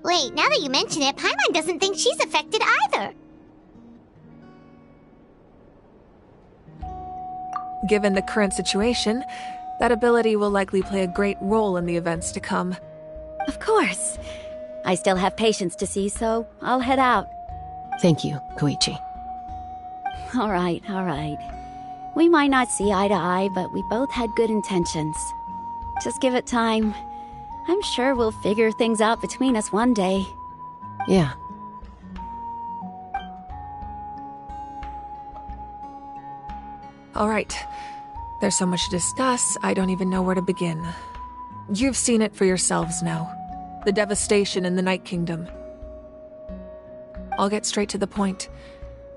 A: Wait, now that you mention it, Paimon doesn't think she's affected either.
B: Given the current situation, that ability will likely play a great role in the events to come.
M: Of course. I still have patients to see, so I'll head out.
D: Thank you, Koichi.
M: All right. We might not see eye to eye, but we both had good intentions. Just give it time. I'm sure we'll figure things out between us one day.
D: Yeah.
B: All right. There's so much to discuss, I don't even know where to begin. You've seen it for yourselves now. The devastation in the Night Kingdom. I'll get straight to the point.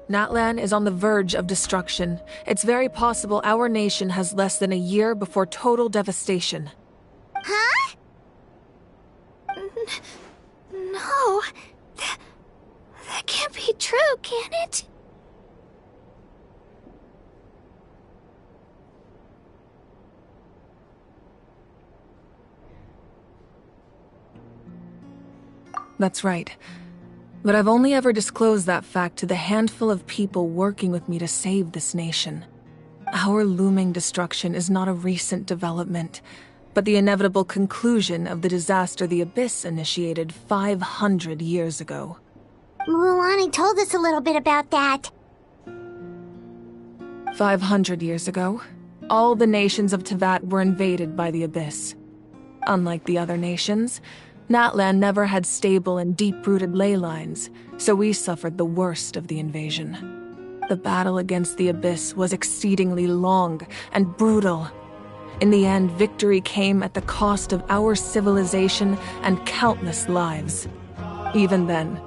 B: Natlan is on the verge of destruction. It's very possible our nation has less than a year before total devastation.
A: Huh?
E: No. That can't be true, can it?
B: That's right. But I've only ever disclosed that fact to the handful of people working with me to save this nation. Our looming destruction is not a recent development, but the inevitable conclusion of the disaster the Abyss initiated 500 years ago.
A: Mualani told us a little bit about that.
B: 500 years ago, all the nations of Teyvat were invaded by the Abyss. Unlike the other nations, Natlan never had stable and deep-rooted ley lines, so we suffered the worst of the invasion. The battle against the Abyss was exceedingly long and brutal. In the end, victory came at the cost of our civilization and countless lives. Even then,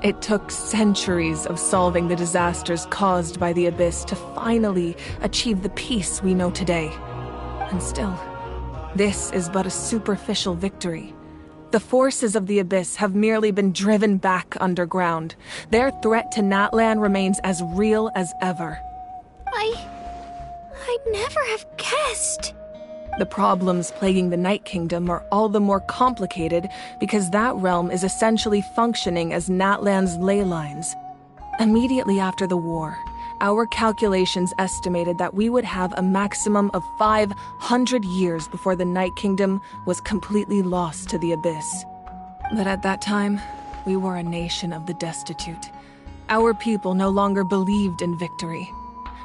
B: It took centuries of solving the disasters caused by the Abyss to finally achieve the peace we know today. And still, this is but a superficial victory. The forces of the Abyss have merely been driven back underground. Their threat to Natlan remains as real as ever.
F: I'd never have guessed.
B: The problems plaguing the Night Kingdom are all the more complicated because that realm is essentially functioning as Natlan's ley lines. Immediately after the war, our calculations estimated that we would have a maximum of 500 years before the Night Kingdom was completely lost to the Abyss. But at that time, we were a nation of the destitute. Our people no longer believed in victory,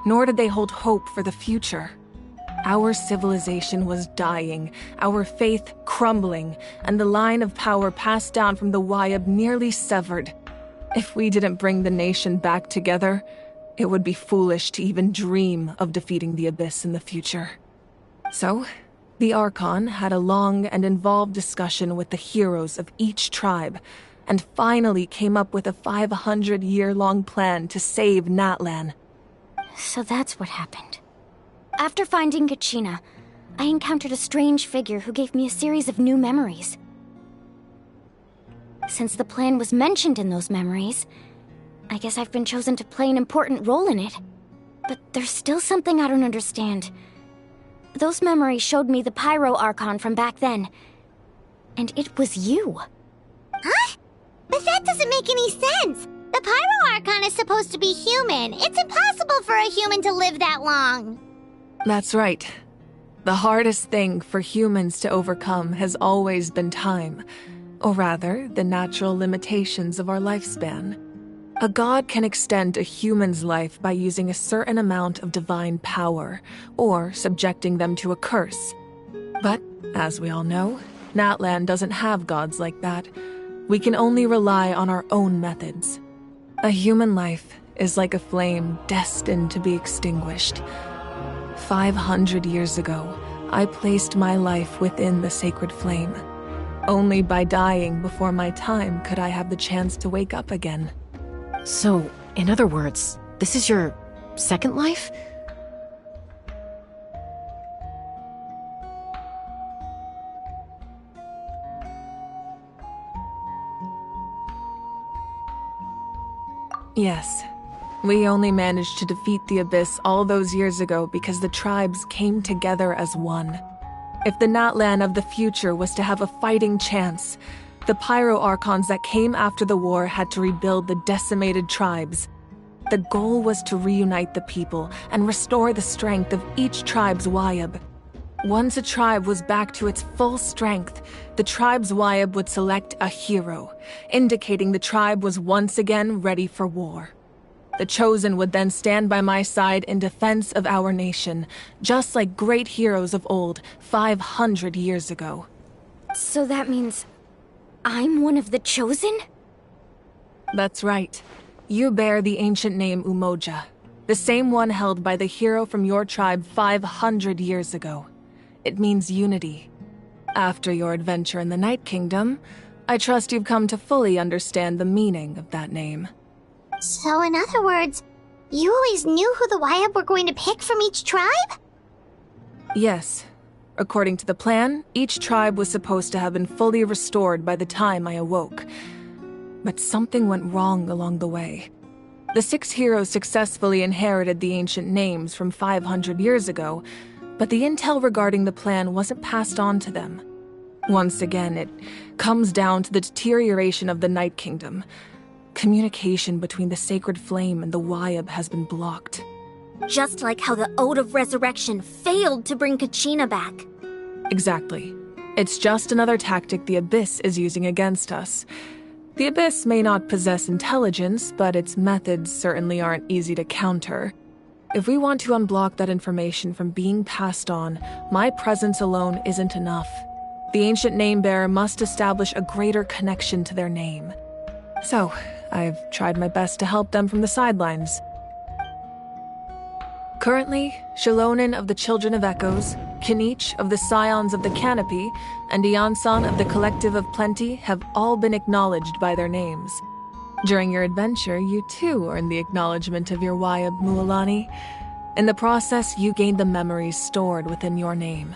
B: nor did they hold hope for the future. Our civilization was dying, our faith crumbling, and the line of power passed down from the Wyab nearly severed. If we didn't bring the nation back together, it would be foolish to even dream of defeating the Abyss in the future. So, the Archon had a long and involved discussion with the heroes of each tribe, and finally came up with a 500-year-long plan to save Natlan.
C: So that's what happened. After finding Kachina, I encountered a strange figure who gave me a series of new memories. Since the plan was mentioned in those memories, I guess I've been chosen to play an important role in it. But there's still something I don't understand. Those memories showed me the Pyro Archon from back then. And it was you.
A: Huh? But that doesn't make any sense! The Pyro Archon is supposed to be human. It's impossible for a human to live that long.
B: That's right. The hardest thing for humans to overcome has always been time, or rather, the natural limitations of our lifespan. A god can extend a human's life by using a certain amount of divine power, or subjecting them to a curse. But, as we all know, Natlan doesn't have gods like that. We can only rely on our own methods. A human life is like a flame destined to be extinguished. 500 years ago, I placed my life within the sacred flame. Only by dying before my time could I have the chance to wake up again.
D: So, in other words, this is your second life?
B: Yes. We only managed to defeat the Abyss all those years ago because the tribes came together as one. If the Natlan of the future was to have a fighting chance, the Pyro Archons that came after the war had to rebuild the decimated tribes. The goal was to reunite the people and restore the strength of each tribe's Wyab. Once a tribe was back to its full strength, the tribe's Wyab would select a hero, indicating the tribe was once again ready for war. The Chosen would then stand by my side in defense of our nation, just like great heroes of old 500 years ago.
C: So that means I'm one of the Chosen?
B: That's right. You bear the ancient name Umoja, the same one held by the hero from your tribe 500 years ago. It means unity. After your adventure in the Night Kingdom, I trust you've come to fully understand the meaning of that name.
A: So in other words, you always knew who the Wyab were going to pick from each tribe?
B: Yes. According to the plan, each tribe was supposed to have been fully restored by the time I awoke. But something went wrong along the way. The 6 heroes successfully inherited the ancient names from 500 years ago, but the intel regarding the plan wasn't passed on to them. Once again, it comes down to the deterioration of the Night Kingdom. Communication between the Sacred Flame and the Wyab has been blocked.
F: Just like how the Ode of Resurrection failed to bring Kachina back.
B: Exactly. It's just another tactic the Abyss is using against us. The Abyss may not possess intelligence, but its methods certainly aren't easy to counter. If we want to unblock that information from being passed on, my presence alone isn't enough. The ancient name-bearer must establish a greater connection to their name. So, I've tried my best to help them from the sidelines. Currently, Shilonen of the Children of Echoes, Kinich of the Scions of the Canopy, and Iansan of the Collective of Plenty have all been acknowledged by their names. During your adventure, you too earned the acknowledgement of your Wayab Mualani. In the process, you gained the memories stored within your name.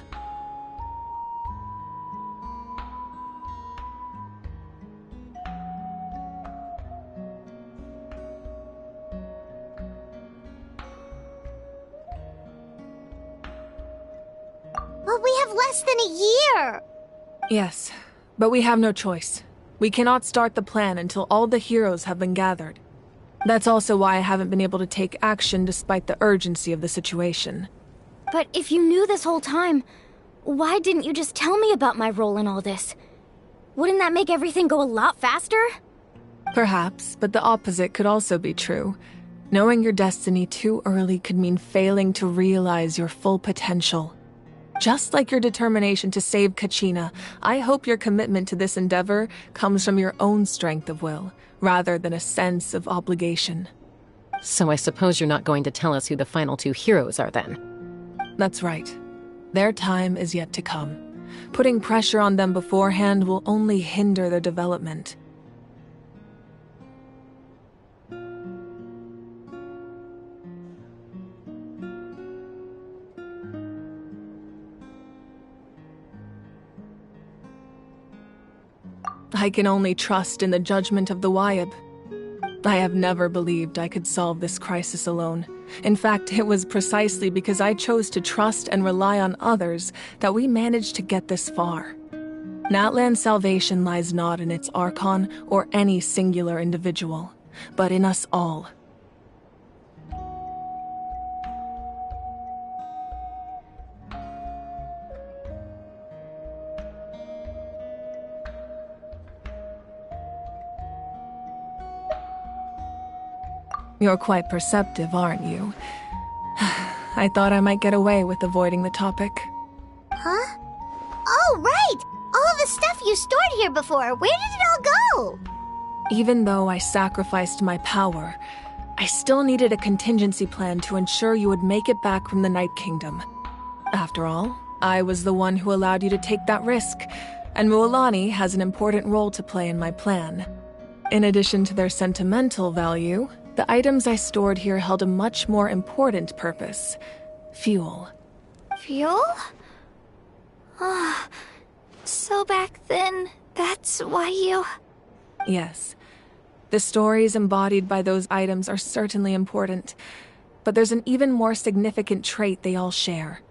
A: But we have less than a year!
B: Yes, but we have no choice. We cannot start the plan until all the heroes have been gathered. That's also why I haven't been able to take action despite the urgency of the situation.
C: But if you knew this whole time, why didn't you just tell me about my role in all this? Wouldn't that make everything go a lot faster?
B: Perhaps, but the opposite could also be true. Knowing your destiny too early could mean failing to realize your full potential. Just like your determination to save Kachina, I hope your commitment to this endeavor comes from your own strength of will, rather than a sense of obligation.
D: So I suppose you're not going to tell us who the final two heroes are then?
B: That's right. Their time is yet to come. Putting pressure on them beforehand will only hinder their development. I can only trust in the judgment of the Wayab. I have never believed I could solve this crisis alone. In fact, it was precisely because I chose to trust and rely on others that we managed to get this far. Natlan's salvation lies not in its Archon or any singular individual, but in us all. You're quite perceptive, aren't you? I thought I might get away with avoiding the topic.
A: Huh? Oh, right! All of the stuff you stored here before, where did it all go?
B: Even though I sacrificed my power, I still needed a contingency plan to ensure you would make it back from the Night Kingdom. After all, I was the one who allowed you to take that risk, and Mualani has an important role to play in my plan. In addition to their sentimental value, the items I stored here held a much more important purpose. Fuel.
E: Fuel? Ah, so back then, that's why you...
B: Yes. The stories embodied by those items are certainly important, but there's an even more significant trait they all share.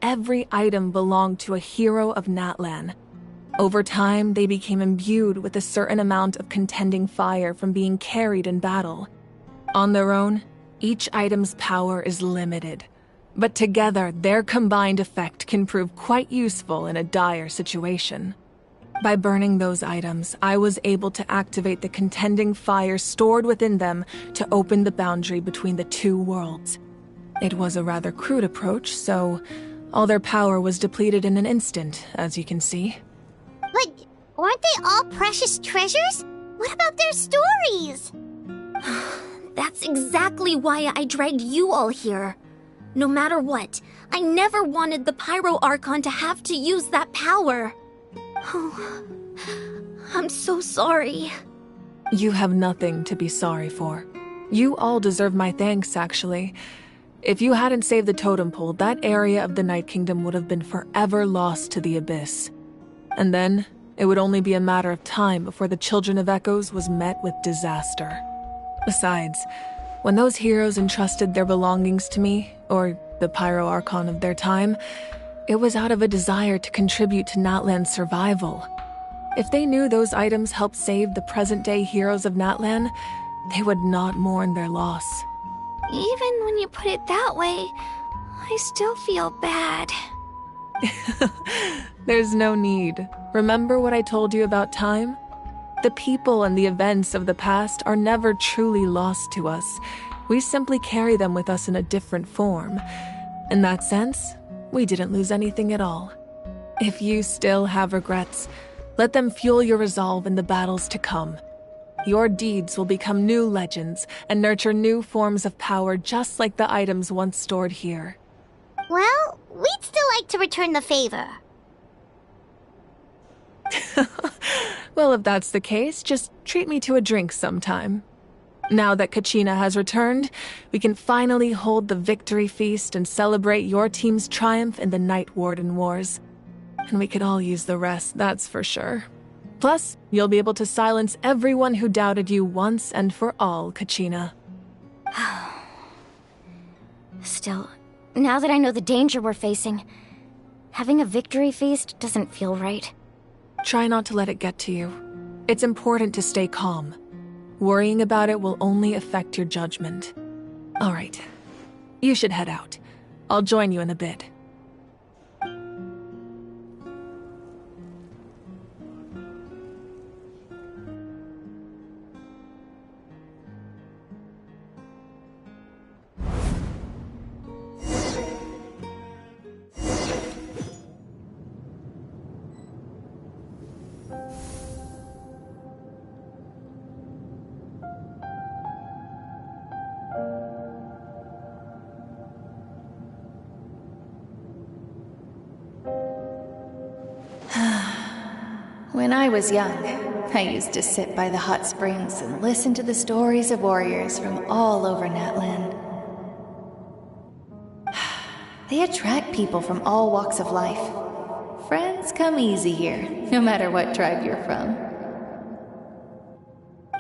B: Every item belonged to a hero of Natlan. Over time, they became imbued with a certain amount of contending fire from being carried in battle. On their own, each item's power is limited, but together their combined effect can prove quite useful in a dire situation. By burning those items, I was able to activate the contending fire stored within them to open the boundary between the two worlds. It was a rather crude approach, so all their power was depleted in an instant, as you can see.
A: But aren't they all precious treasures? What about their stories?
F: That's exactly why I dragged you all here. No matter what, I never wanted the Pyro Archon to have to use that power. Oh, I'm so sorry.
B: You have nothing to be sorry for. You all deserve my thanks, actually. If you hadn't saved the totem pole, that area of the Night Kingdom would have been forever lost to the Abyss. And then, it would only be a matter of time before the Children of Echoes was met with disaster. Besides, when those heroes entrusted their belongings to me, or the Pyro Archon of their time, it was out of a desire to contribute to Natlan's survival. If they knew those items helped save the present-day heroes of Natlan, they would not mourn their loss.
E: Even when you put it that way, I still feel bad.
B: There's no need. Remember what I told you about time? The people and the events of the past are never truly lost to us. We simply carry them with us in a different form. In that sense, we didn't lose anything at all. If you still have regrets, let them fuel your resolve in the battles to come. Your deeds will become new legends and nurture new forms of power just like the items once stored here.
A: Well, we'd still like to return the favor.
B: Well, if that's the case, just treat me to a drink sometime. Now that Kachina has returned, we can finally hold the victory feast and celebrate your team's triumph in the Night Warden Wars. And we could all use the rest, that's for sure. Plus, you'll be able to silence everyone who doubted you once and for all, Kachina.
C: Still, now that I know the danger we're facing, having a victory feast doesn't feel right.
B: Try not to let it get to you. It's important to stay calm. Worrying about it will only affect your judgment. All right. You should head out. I'll join you in a bit.
L: When I was young, I used to sit by the hot springs and listen to the stories of warriors from all over Natlan. They attract people from all walks of life. Friends come easy here, no matter what tribe you're from.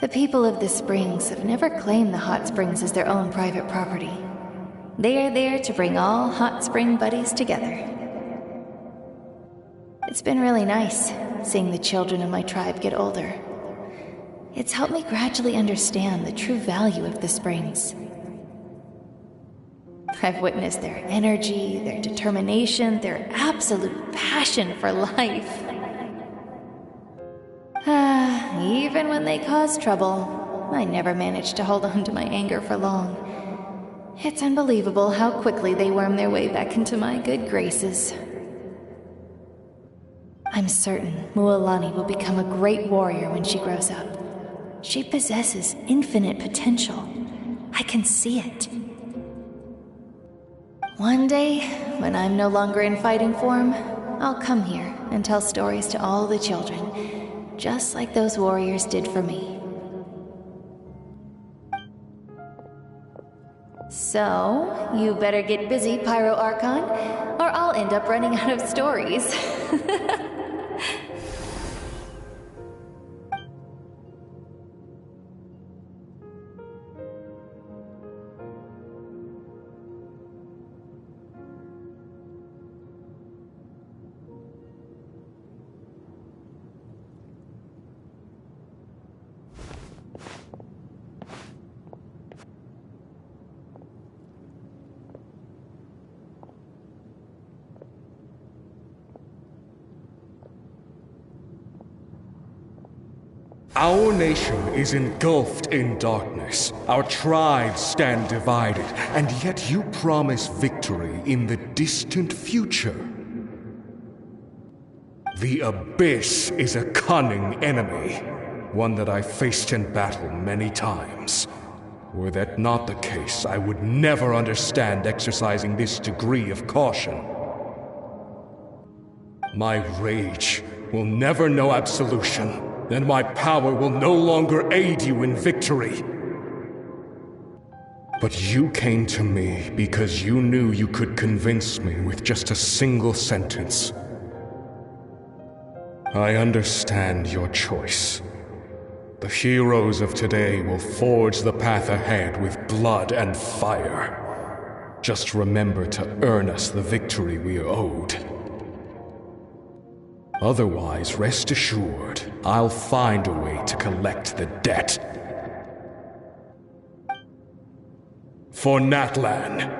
L: The people of the springs have never claimed the hot springs as their own private property. They are there to bring all hot spring buddies together. It's been really nice seeing the children of my tribe get older. It's helped me gradually understand the true value of the springs. I've witnessed their energy, their determination, their absolute passion for life. Even when they cause trouble, I never managed to hold on to my anger for long. It's unbelievable how quickly they worm their way back into my good graces. I'm certain Mualani will become a great warrior when she grows up. She possesses infinite potential. I can see it. One day, when I'm no longer in fighting form, I'll come here and tell stories to all the children, just like those warriors did for me. So, you better get busy, Pyro Archon, or I'll end up running out of stories.
N: Our nation is engulfed in darkness. Our tribes stand divided, and yet you promise victory in the distant future. The Abyss is a cunning enemy, one that I faced in battle many times. Were that not the case, I would never understand exercising this degree of caution. My rage will never know absolution. Then my power will no longer aid you in victory. But you came to me because you knew you could convince me with just a single sentence. I understand your choice. The heroes of today will forge the path ahead with blood and fire. Just remember to earn us the victory we are owed. Otherwise, rest assured, I'll find a way to collect the debt. For Natlan.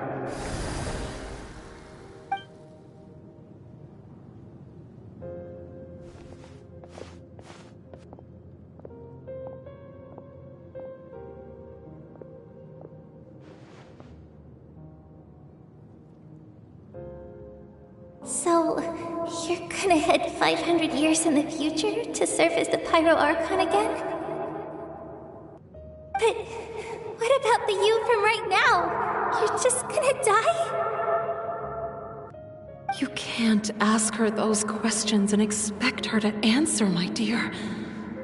E: So, you're gonna head 500 years in the future to serve as the Pyro Archon again? But what about the you from right now? You're just gonna die?
O: You can't ask her those questions and expect her to answer, my dear.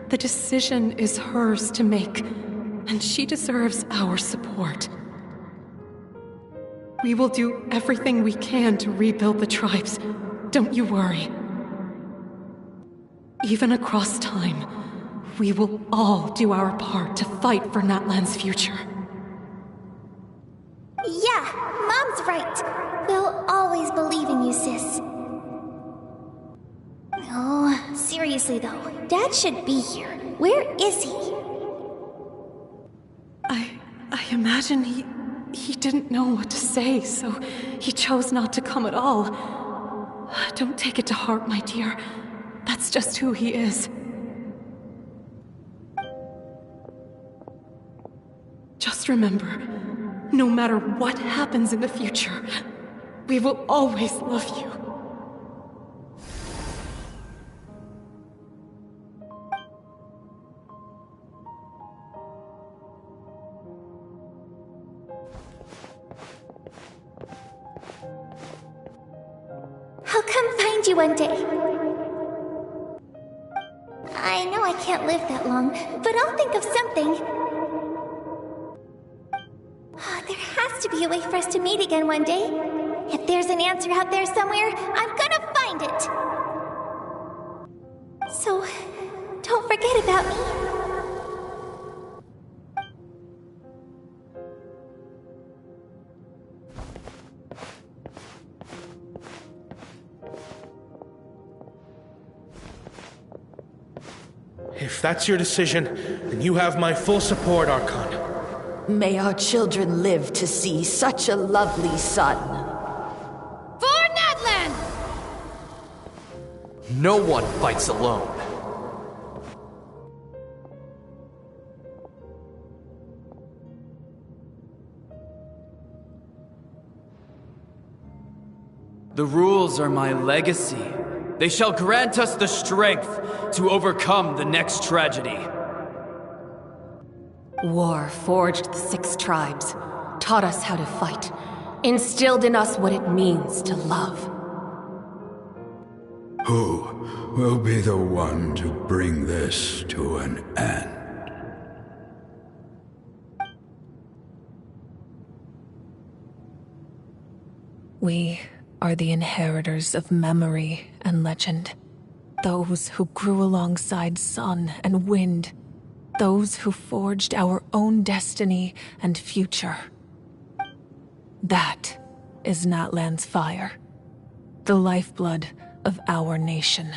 O: The decision is hers to make, and she deserves our support. We will do everything we can to rebuild the tribes. Don't you worry. Even across time, we will all do our part to fight for Natlan's future.
E: Yeah, Mom's right. We'll always believe in you, sis. Oh, seriously though, Dad should be here. Where is he?
O: I imagine he didn't know what to say, so he chose not to come at all. Don't take it to heart, my dear. That's just who he is. Just remember, no matter what happens in the future, we will always love you.
E: I'll come find you one day. I know I can't live that long, but I'll think of something. There has to be a way for us to meet again one day. If there's an answer out there somewhere, I'm gonna find it. So, don't forget about me.
P: If that's your decision, then you have my full support, Archon.
Q: May our children live to see such a lovely son.
R: For Natlan!
G: No one fights alone. The rules are my legacy. They shall grant us the strength to overcome the next tragedy.
D: War forged the 6 tribes, taught us how to fight, instilled in us what it means to love.
K: Who will be the one to bring this to an end?
B: We are the inheritors of memory and legend. Those who grew alongside sun and wind. Those who forged our own destiny and future. That is Natlan's fire. The lifeblood of our nation.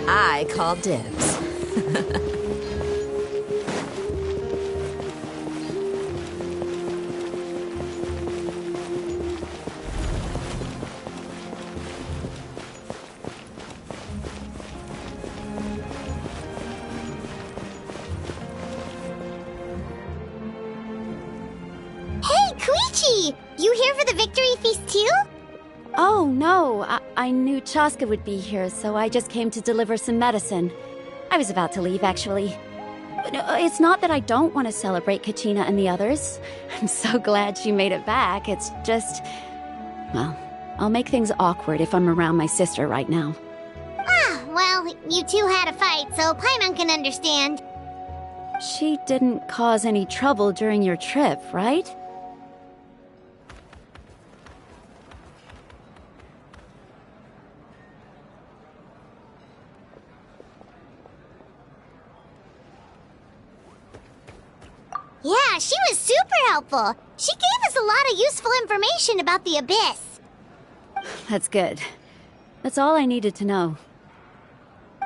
H: I call dibs.
A: Hey, Koichi! You here for the victory feast too?
M: Oh, no. I knew Chaska would be here, so I just came to deliver some medicine. I was about to leave, actually. But it's not that I don't want to celebrate Kachina and the others. I'm so glad she made it back. It's just... well, I'll make things awkward if I'm around my sister right now.
A: Ah, well, you two had a fight, so Paimon can understand.
M: She didn't cause any trouble during your trip, right?
A: Yeah, she was super helpful. She gave us a lot of useful information about the Abyss.
M: That's good. That's all I needed to know.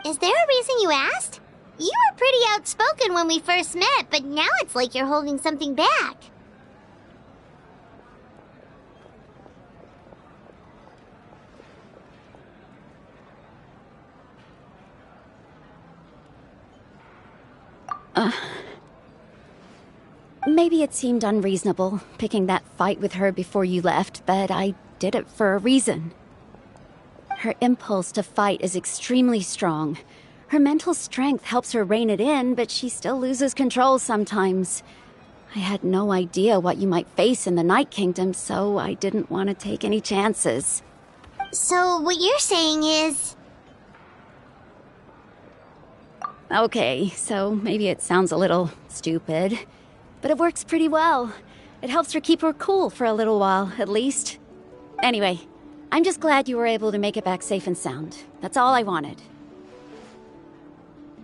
A: Is there a reason you asked? You were pretty outspoken when we first met, but now it's like you're holding something back.
M: Maybe it seemed unreasonable, picking that fight with her before you left, but I did it for a reason. Her impulse to fight is extremely strong. Her mental strength helps her rein it in, but she still loses control sometimes. I had no idea what you might face in the Night Kingdom, so I didn't want to take any chances.
A: So what you're saying is...
M: Okay, so maybe it sounds a little stupid, but it works pretty well. It helps her keep her cool for a little while, at least. Anyway, I'm just glad you were able to make it back safe and sound. That's all I wanted.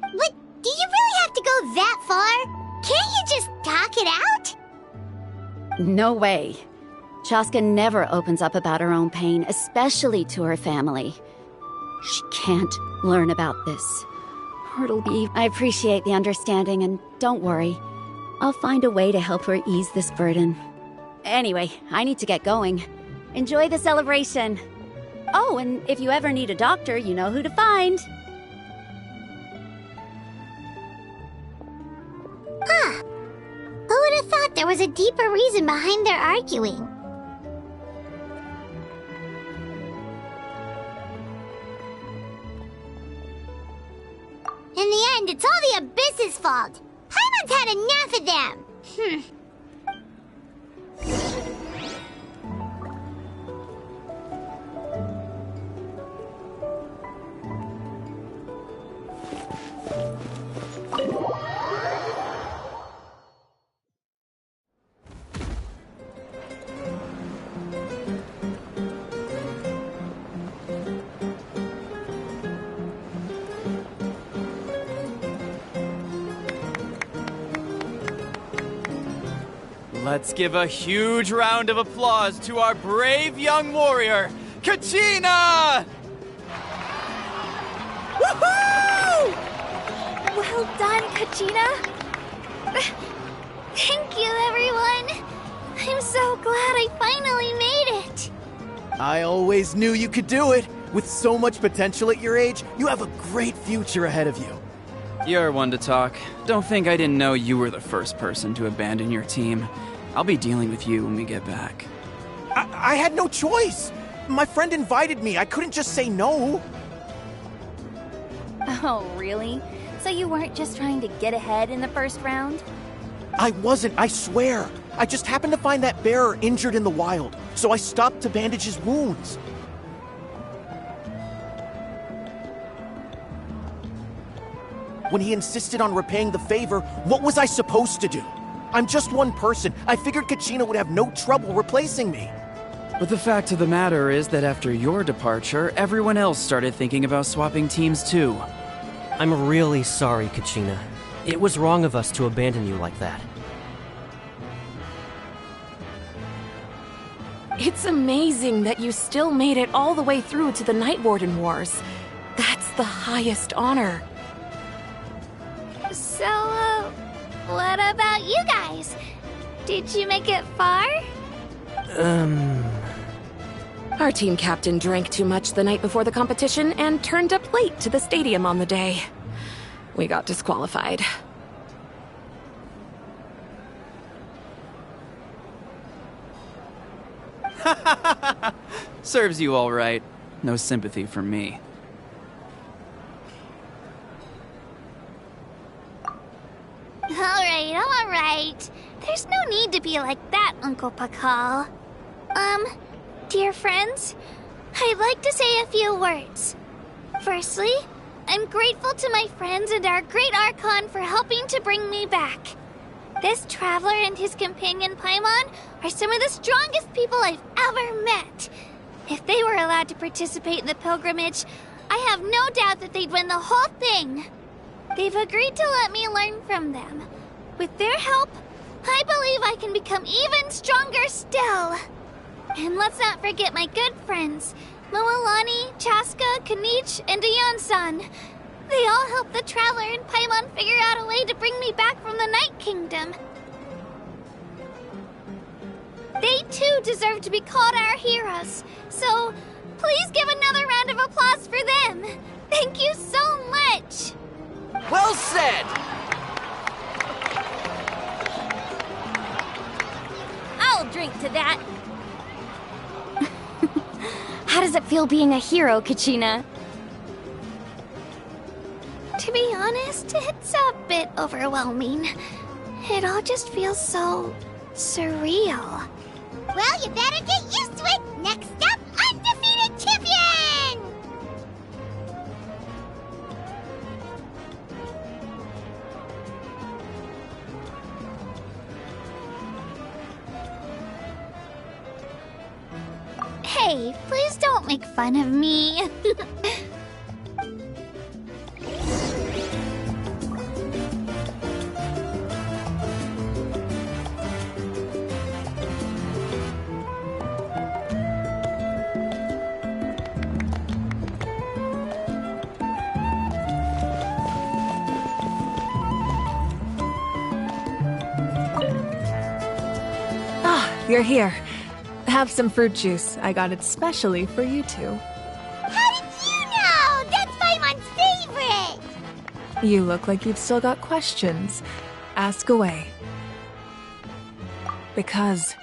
A: But do you really have to go that far? Can't you just talk it out?
M: No way. Chaska never opens up about her own pain, especially to her family. She can't learn about this. Or it'll be... I appreciate the understanding, and don't worry. I'll find a way to help her ease this burden. Anyway, I need to get going. Enjoy the celebration. Oh, and if you ever need a doctor, you know who to find.
A: Huh. Who would have thought there was a deeper reason behind their arguing? In the end, it's all the Abyss's fault. Paimon's had enough of them.
G: Let's give a huge round of applause to our brave young warrior, Kachina!
E: Woohoo! Well done, Kachina. Thank you, everyone. I'm so glad I finally made it.
S: I always knew you could do it. With so much potential at your age, you have a great future ahead of you.
G: You're one to talk. Don't think I didn't know you were the first person to abandon your team. I'll be dealing with you when we get back.
S: I had no choice. My friend invited me. I couldn't just say no.
C: Oh, really? So you weren't just trying to get ahead in the first round?
S: I wasn't, I swear. I just happened to find that bearer injured in the wild, so I stopped to bandage his wounds. When he insisted on repaying the favor, what was I supposed to do? I'm just one person. I figured Kachina would have no trouble replacing me.
G: But the fact of the matter is that after your departure, everyone else started thinking about swapping teams too.
T: I'm really sorry, Kachina. It was wrong of us to abandon you like that.
B: It's amazing that you still made it all the way through to the Night Warden Wars. That's the highest honor.
E: So, what about you guys? Did you make it far?
B: Our team captain drank too much the night before the competition and turned up late to the stadium on the day. We got disqualified.
G: Serves you all right. No sympathy from me.
E: Alright. There's no need to be like that, Uncle Pakal. Dear friends, I'd like to say a few words. Firstly, I'm grateful to my friends and our great Archon for helping to bring me back. This traveler and his companion Paimon are some of the strongest people I've ever met. If they were allowed to participate in the pilgrimage, I have no doubt that they'd win the whole thing. They've agreed to let me learn from them. With their help, I believe I can become even stronger still. And let's not forget my good friends, Moalani, Chaska, Kanich, and Aeon-san. They all helped the Traveler and Paimon figure out a way to bring me back from the Night Kingdom. They too deserve to be called our heroes, so please give another round of applause for them. Thank you so much!
S: Well said!
F: drink to that.
C: How does it feel being a hero, Kachina?
E: To be honest, it's a bit overwhelming. It all just feels so surreal.
A: Well, you better get used to it. Next up, undefeated champion!
E: Hey, please don't make fun of me.
B: You're here. Have some fruit juice. I got it specially for you two.
A: How did you know? That's Paimon's favorite!
B: You look like you've still got questions. Ask away. Because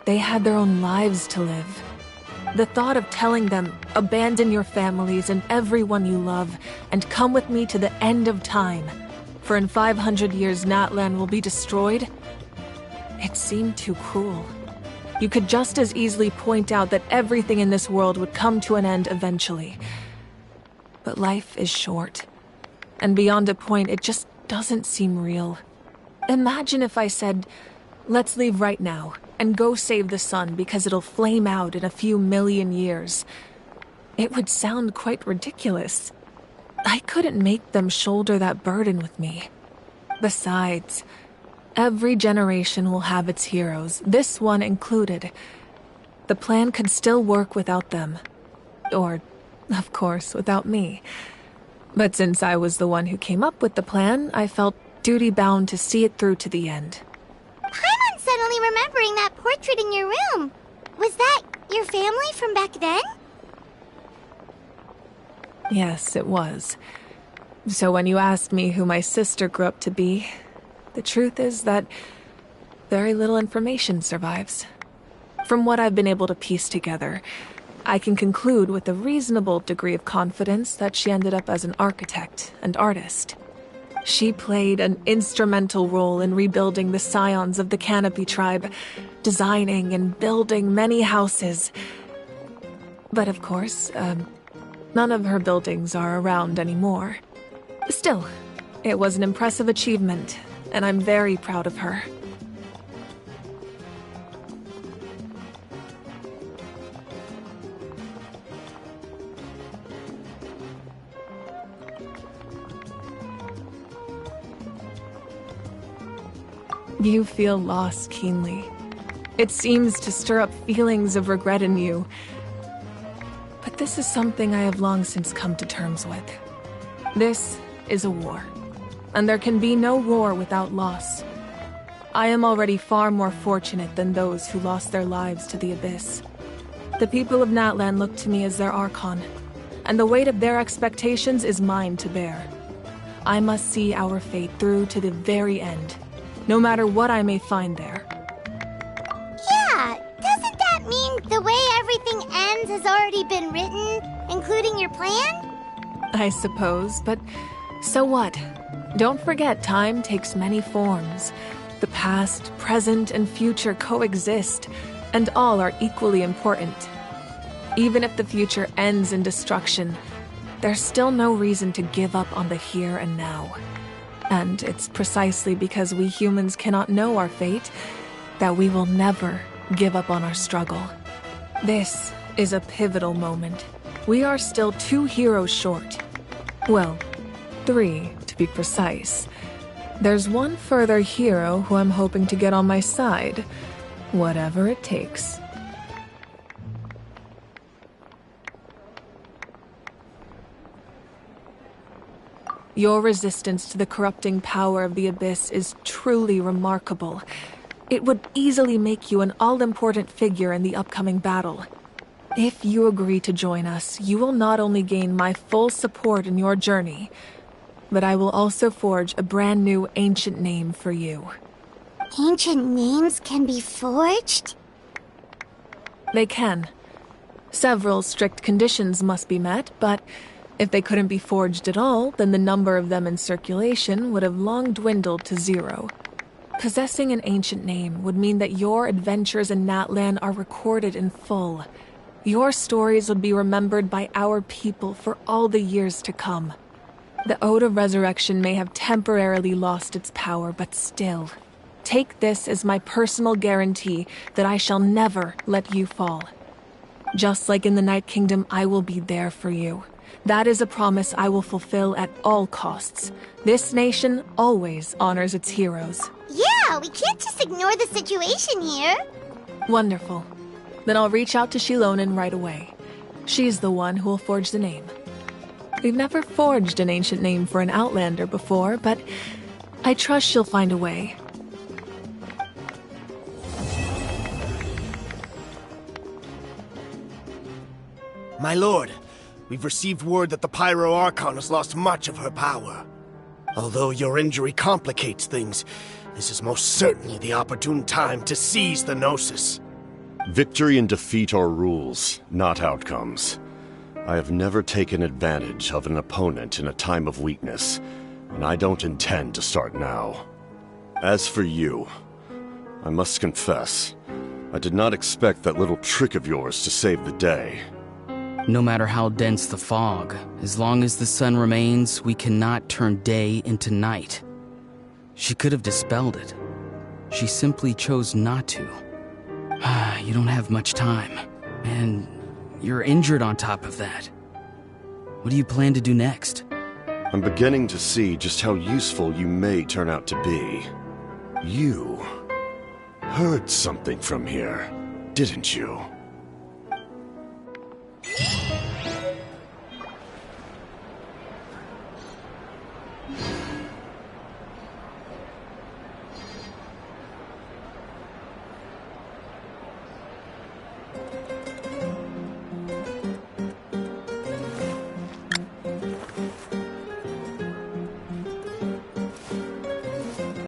B: they had their own lives to live. The thought of telling them, abandon your families and everyone you love, and come with me to the end of time, for in 500 years Natlan will be destroyed, it seemed too cruel. You could just as easily point out that everything in this world would come to an end eventually. But life is short. And beyond a point, it just doesn't seem real. Imagine if I said, let's leave right now, and go save the sun because it'll flame out in a few million years. It would sound quite ridiculous. I couldn't make them shoulder that burden with me. Besides, every generation will have its heroes, this one included. The plan could still work without them. Or, of course, without me. But since I was the one who came up with the plan, I felt duty-bound to see it through to the end.
A: Paimon's suddenly remembering that portrait in your room. Was that your family from back then?
B: Yes, it was. So when you asked me who my sister grew up to be, the truth is that very little information survives. From what I've been able to piece together, I can conclude with a reasonable degree of confidence that she ended up as an architect and artist. She played an instrumental role in rebuilding the scions of the Canopy tribe, designing and building many houses. But of course, none of her buildings are around anymore. Still, it was an impressive achievement, and I'm very proud of her. You feel loss keenly. It seems to stir up feelings of regret in you. But this is something I have long since come to terms with. This is a war. And there can be no war without loss. I am already far more fortunate than those who lost their lives to the Abyss. The people of Natlan look to me as their Archon, and the weight of their expectations is mine to bear. I must see our fate through to the very end, no matter what I may find there.
A: Yeah, doesn't that mean the way everything ends has already been written, including your plan?
B: I suppose, but so what? Don't forget, time takes many forms. The past, present, and future coexist, and all are equally important. Even if the future ends in destruction, there's still no reason to give up on the here and now. And it's precisely because we humans cannot know our fate that we will never give up on our struggle. This is a pivotal moment. We are still 2 heroes short. Well, 3 to be precise. There's one further hero who I'm hoping to get on my side, whatever it takes. Your resistance to the corrupting power of the Abyss is truly remarkable. It would easily make you an all-important figure in the upcoming battle. If you agree to join us, you will not only gain my full support in your journey, but I will also forge a brand new ancient name for you.
A: Ancient names can be forged?
B: They can. Several strict conditions must be met, but if they couldn't be forged at all, then the number of them in circulation would have long dwindled to 0. Possessing an ancient name would mean that your adventures in Natlan are recorded in full. Your stories would be remembered by our people for all the years to come. The Ode of Resurrection may have temporarily lost its power, but still, take this as my personal guarantee that I shall never let you fall. Just like in the Night Kingdom, I will be there for you. That is a promise I will fulfill at all costs. This nation always honors its heroes.
A: Yeah, we can't just ignore the situation here.
B: Wonderful. Then I'll reach out to Shilonen right away. She's the one who will forge the name. We've never forged an ancient name for an Outlander before, but I trust she'll find a way.
U: My lord, we've received word that the Pyro Archon has lost much of her power. Although your injury complicates things, this is most certainly the opportune time to seize the Gnosis.
V: Victory and defeat are rules, not outcomes. I have never taken advantage of an opponent in a time of weakness, and I don't intend to start now. As for you, I must confess, I did not expect that little trick of yours to save the day.
W: No matter how dense the fog, as long as the sun remains, we cannot turn day into night. She could have dispelled it. She simply chose not to. You don't have much time, and you're injured on top of that. What do you plan to do next?
V: I'm beginning to see just how useful you may turn out to be. You heard something from here, didn't you?